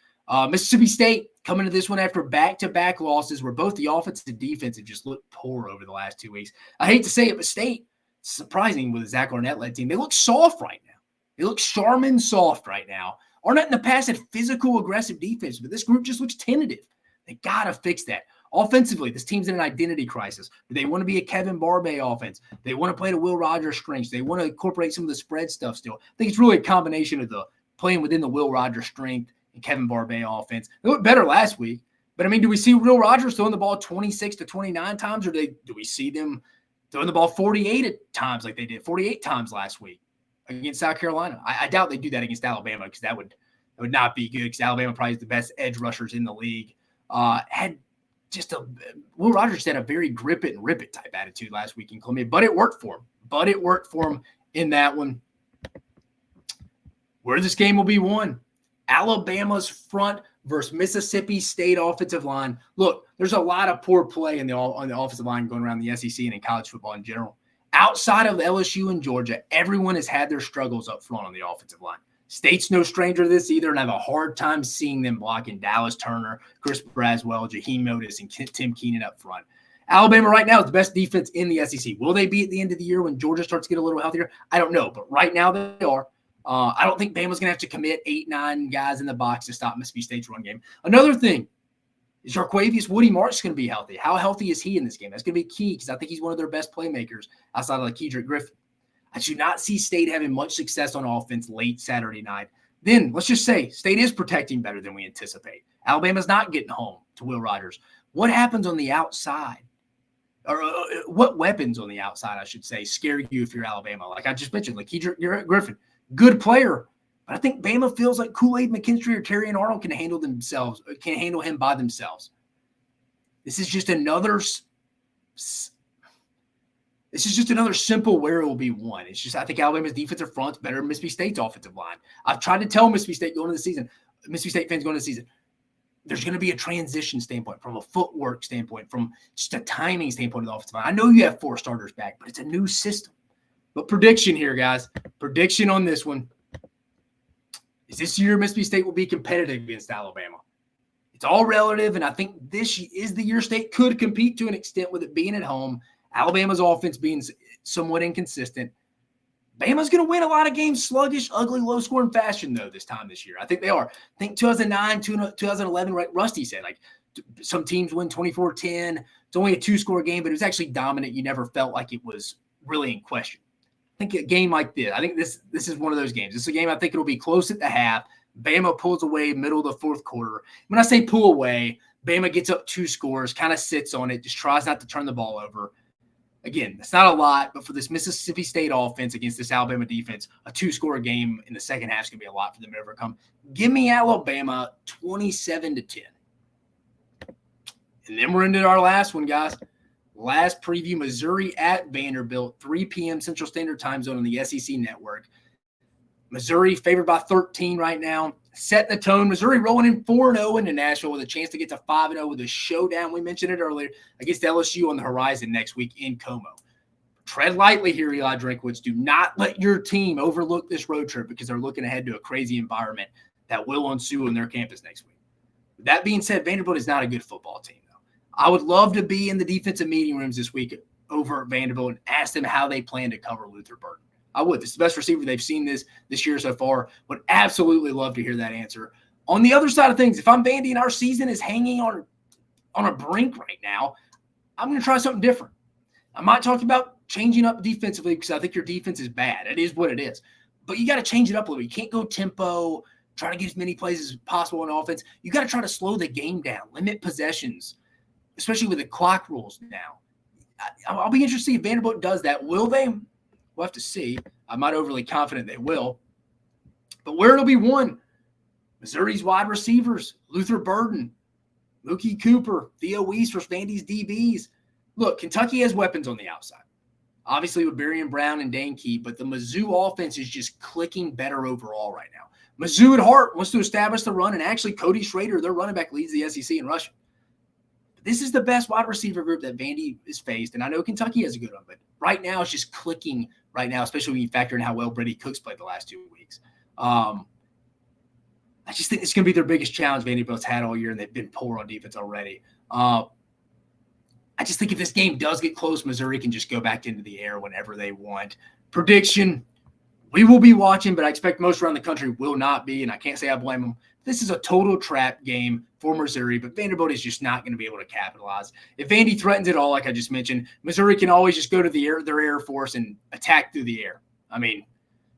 Mississippi State coming to this one after back-to-back losses where both the offense and defense have just looked poor over the last 2 weeks. I hate to say it, but State, surprising with the Zach Arnett-led team, they look soft right now. They look Charmin soft right now. Arnett in the past had physical, aggressive defense, but this group just looks tentative. They got to fix that. Offensively, this team's in an identity crisis. Do they want to be a Kevin Barbay offense? They want to play to Will Rogers' strengths. They want to incorporate some of the spread stuff still. I think it's really a combination of the playing within the Will Rogers strength and Kevin Barbay offense. They looked better last week. But, I mean, do we see Will Rogers throwing the ball 26 to 29 times, or do we see them throwing the ball 48 times like they did 48 times last week against South Carolina? I doubt they do that against Alabama, because that would not be good, because Alabama probably is the best edge rushers in the league. Will Rogers had a very grip it and rip it type attitude last week in Columbia, but it worked for him. In that one. Where this game will be won, Alabama's front versus Mississippi State offensive line. Look, there's a lot of poor play on the offensive line going around the SEC and in college football in general. Outside of LSU and Georgia, everyone has had their struggles up front on the offensive line. State's no stranger to this either, and I have a hard time seeing them blocking Dallas Turner, Chris Braswell, Jaheim Otis, and Tim Keenan up front. Alabama right now is the best defense in the SEC. Will they be at the end of the year when Georgia starts to get a little healthier? I don't know, but right now they are. I don't think Bama's going to have to commit 8-9 guys in the box to stop Mississippi State's run game. Another thing is Jarquavius Woody Marks going to be healthy. How healthy is he in this game? That's going to be key, because I think he's one of their best playmakers outside of Kedrick Griffin. I do not see State having much success on offense late Saturday night. Then let's just say State is protecting better than we anticipate. Alabama's not getting home to Will Rogers. What happens on the outside? Or what weapons on the outside, I should say, scare you if you're Alabama? Like I just mentioned, Kedrick Griffin. Good player, but I think Bama feels like Kool-Aid McKinstry or Terrion Arnold can handle him by themselves. This is just another simple where it will be won. It's just I think Alabama's defensive front's better than Mississippi State's offensive line. I've tried to tell Mississippi State fans going into the season, there's going to be a transition standpoint, from a footwork standpoint, from just a timing standpoint of the offensive line. I know you have 4 starters back, but it's a new system. But prediction here, guys. Prediction on this one is this year Mississippi State will be competitive against Alabama. It's all relative, and I think this is the year State could compete to an extent with it being at home. Alabama's offense being somewhat inconsistent. Bama's going to win a lot of games sluggish, ugly, low-scoring fashion, though, this year. I think they are. I think 2009, 2011, right? Rusty said, some teams win 24-10. It's only a 2-score game, but it was actually dominant. You never felt like it was really in question. I think a game like this, I think this is one of those games. This is a game I think it'll be close at the half. Bama pulls away middle of the fourth quarter. When I say pull away, Bama gets up 2 scores, kind of sits on it, just tries not to turn the ball over. Again, that's not a lot, but for this Mississippi State offense against this Alabama defense, a 2-score game in the second half is going to be a lot for them to overcome. Give me Alabama 27-10. And then we're into our last one, guys. Last preview, Missouri at Vanderbilt, 3 p.m. Central Standard Time Zone on the SEC Network. Missouri favored by 13 right now. Setting the tone. Missouri rolling in 4-0 into Nashville with a chance to get to 5-0 with a showdown. We mentioned it earlier against LSU on the horizon next week in Como. Tread lightly here, Eli Drinkwitz. Do not let your team overlook this road trip, because they're looking ahead to a crazy environment that will ensue on their campus next week. With that being said, Vanderbilt is not a good football team. I would love to be in the defensive meeting rooms this week over at Vanderbilt and ask them how they plan to cover Luther Burden. I would. This is the best receiver they've seen this year so far. Would absolutely love to hear that answer. On the other side of things, if I'm Vandy and our season is hanging on a brink right now, I'm going to try something different. I might talk about changing up defensively, because I think your defense is bad. It is what it is. But you got to change it up a little. You can't go tempo, try to get as many plays as possible on offense. You got to try to slow the game down, limit possessions, especially with the clock rules now. I'll be interested to see if Vanderbilt does that. Will they? We'll have to see. I'm not overly confident they will. But where it'll be won, Missouri's wide receivers, Luther Burden, Mookie Cooper, Theo Weiss versus Vandy's DBs. Look, Kentucky has weapons on the outside. Obviously with Berrien Brown and Dane Key, but the Mizzou offense is just clicking better overall right now. Mizzou at heart wants to establish the run, and actually Cody Schrader, their running back, leads the SEC in rushing. This is the best wide receiver group that Vandy has faced, and I know Kentucky has a good one, but right now it's just clicking right now, especially when you factor in how well Brady Cook's played the last 2 weeks. I just think it's going to be their biggest challenge Vanderbilt's had all year, and they've been poor on defense already. I just think if this game does get close, Missouri can just go back into the air whenever they want. Prediction, We will be watching, but I expect most around the country will not be, and I can't say I blame them. This is a total trap game for Missouri, but Vanderbilt is just not going to be able to capitalize. If Vandy threatens it all, like I just mentioned, Missouri can always just go to their Air Force and attack through the air. I mean,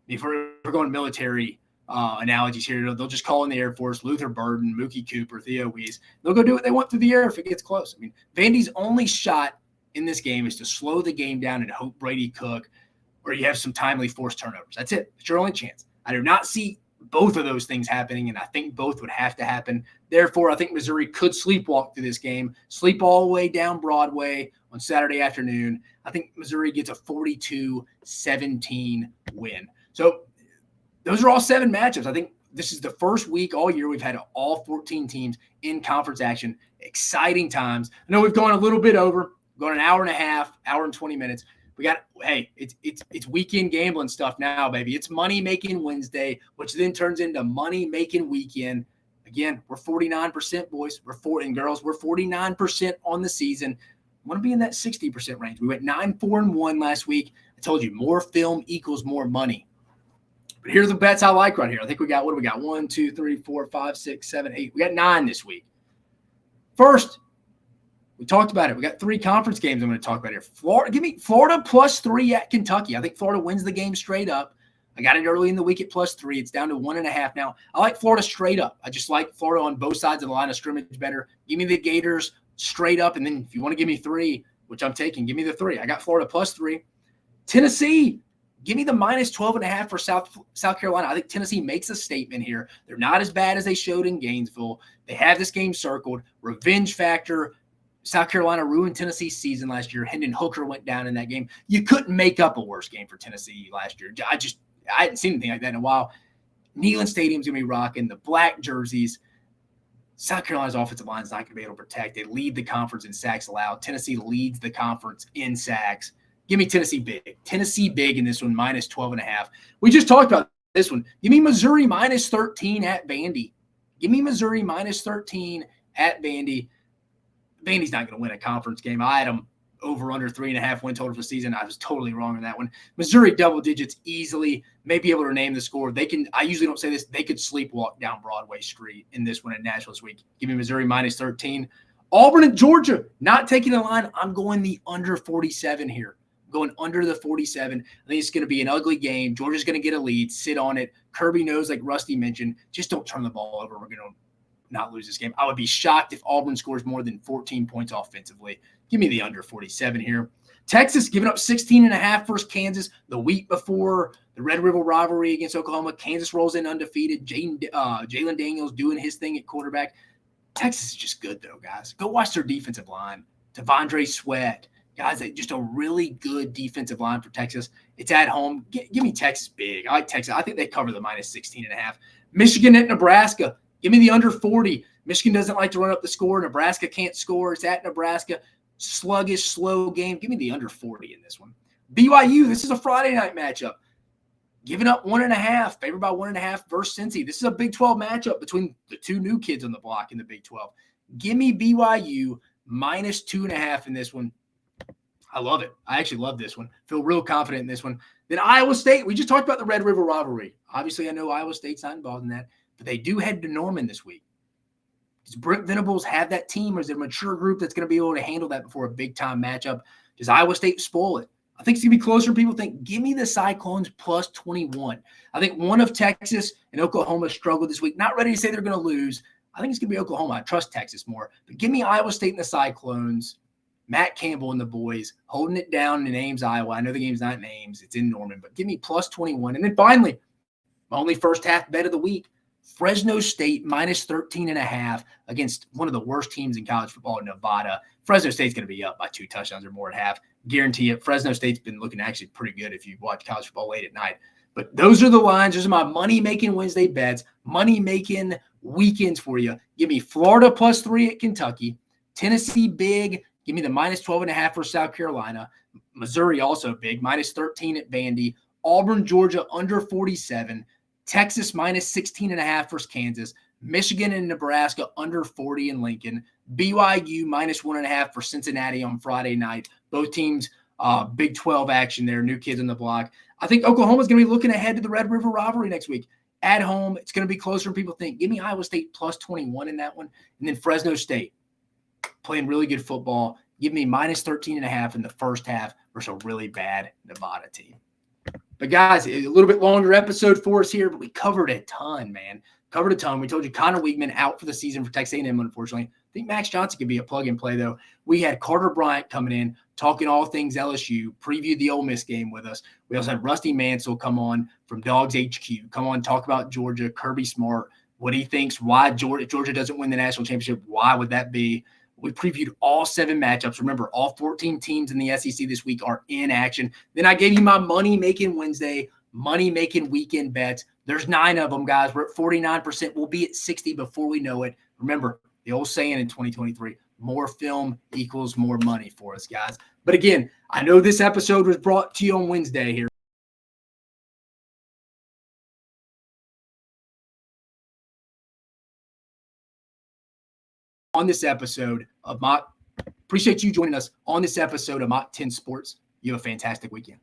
if we're going military analogies here, they'll just call in the Air Force, Luther Burden, Mookie Cooper, Theo Wease. They'll go do what they want through the air if it gets close. I mean, Vandy's only shot in this game is to slow the game down and hope Brady Cook or you have some timely forced turnovers. That's it. It's your only chance. I do not see both of those things happening, and I think both would have to happen. Therefore, I think Missouri could sleepwalk through this game, sleep all the way down Broadway on Saturday afternoon. I think Missouri gets a 42-17 win. So those are all 7 matchups. I think this is the first week all year we've had all 14 teams in conference action. Exciting times. I know we've gone a little bit over, gone an hour and a half, hour and 20 minutes. We got, hey, it's weekend gambling stuff now, baby. It's money-making Wednesday, which then turns into money-making weekend. Again, we're 49%, boys. And girls. We're 49% on the season. I want to be in that 60% range. We went 9-4-1 last week. I told you, more film equals more money. But here's the bets I like right here. I think we got, what do we got? 1, 2, 3, 4, 5, 6, 7, 8. We got 9 this week. First, we talked about it. We got 3 conference games I'm going to talk about here. Florida, give me Florida +3 at Kentucky. I think Florida wins the game straight up. I got it early in the week at +3. It's down to 1.5 now. I like Florida straight up. I just like Florida on both sides of the line of scrimmage better. Give me the Gators straight up, and then if you want to give me 3, which I'm taking, give me the 3. I got Florida +3. Tennessee, give me the -12.5 for South Carolina. I think Tennessee makes a statement here. They're not as bad as they showed in Gainesville. They have this game circled. Revenge factor. South Carolina ruined Tennessee's season last year. Hendon Hooker went down in that game. You couldn't make up a worse game for Tennessee last year. I hadn't seen anything like that in a while. Neyland Stadium's going to be rocking. The black jerseys. South Carolina's offensive line is not going to be able to protect. They lead the conference in sacks allowed. Tennessee leads the conference in sacks. Give me Tennessee big. Tennessee big in this one, -12.5. We just talked about this one. Give me Missouri -13 at Vandy. Give me Missouri -13 at Vandy. Vandy's not going to win a conference game. I had them over under 3.5 win total for the season. I was totally wrong on that one. Missouri double digits easily. May be able to name the score. They can. I usually don't say this. They could sleepwalk down Broadway Street in this one at Nashville this week. Give me Missouri -13. Auburn and Georgia, not taking the line. I'm going the under 47 here. Going under the 47. I think it's going to be an ugly game. Georgia's going to get a lead. Sit on it. Kirby knows, like Rusty mentioned, just don't turn the ball over. We're going to not lose this game. I would be shocked if Auburn scores more than 14 points offensively. Give me the under 47 here. Texas giving up 16.5 versus Kansas the week before the Red River rivalry against Oklahoma. Kansas rolls in undefeated. Jalen Daniels doing his thing at quarterback. Texas is just good, though, guys. Go watch their defensive line. Devondre Sweat. Guys, just a really good defensive line for Texas. It's at home. Give me Texas big. I like Texas. I think they cover the -16.5. Michigan at Nebraska. Give me the under 40. Michigan doesn't like to run up the score. Nebraska can't score. It's at Nebraska. Sluggish, slow game. Give me the under 40 in this one. BYU, this is a Friday night matchup. Giving up 1.5, favored by 1.5 versus Cincy. This is a Big 12 matchup between the 2 new kids on the block in the Big 12. Give me BYU -2.5 in this one. I love it. I actually love this one. Feel real confident in this one. Then Iowa State. We just talked about the Red River rivalry. Obviously, I know Iowa State's not involved in that, but they do head to Norman this week. Does Brent Venables have that team, or is it a mature group that's going to be able to handle that before a big-time matchup? Does Iowa State spoil it? I think it's going to be closer. People think, give me the Cyclones +21. I think one of Texas and Oklahoma struggled this week. Not ready to say they're going to lose. I think it's going to be Oklahoma. I trust Texas more. But give me Iowa State and the Cyclones. Matt Campbell and the boys holding it down in Ames, Iowa. I know the game's not in Ames. It's in Norman. But give me +21. And then finally, my only first half bet of the week, Fresno State -13.5 against one of the worst teams in college football in Nevada. Fresno State's going to be up by 2 touchdowns or more at half. Guarantee it. Fresno State's been looking actually pretty good if you watch college football late at night. But those are the lines. Those are my money-making Wednesday bets, money-making weekends for you. Give me Florida +3 at Kentucky, Tennessee big. Give me the -12.5 for South Carolina. Missouri also big, -13 at Vandy. Auburn, Georgia under 47. Texas -16.5 versus Kansas. Michigan and Nebraska under 40 in Lincoln. BYU -1.5 for Cincinnati on Friday night. Both teams Big 12 action there, new kids on the block. I think Oklahoma's going to be looking ahead to the Red River rivalry next week. At home, it's going to be closer than people think. Give me Iowa State plus 21 in that one. And then Fresno State playing really good football. Give me minus 13.5 in the first half versus a really bad Nevada team. But guys, a little bit longer episode for us here, but we covered a ton, man. Covered a ton. We told you Connor Weigman out for the season for Texas A&M, unfortunately. I think Max Johnson could be a plug-and-play, though. We had Carter Bryant coming in, talking all things LSU, previewed the Ole Miss game with us. We also had Rusty Mansell come on from DawgsHQ, come on, talk about Georgia, Kirby Smart, what he thinks, why Georgia doesn't win the national championship, why would that be? We previewed all 7 matchups. Remember, all 14 teams in the SEC this week are in action. Then I gave you my money-making Wednesday, money-making weekend bets. There's 9 of them, guys. We're at 49%. We'll be at 60 before we know it. Remember, the old saying in 2023, more film equals more money for us, guys. But again, I know this episode was brought to you on Wednesday here. On this episode of appreciate you joining us on this episode of Mock 10 Sports. You have a fantastic weekend.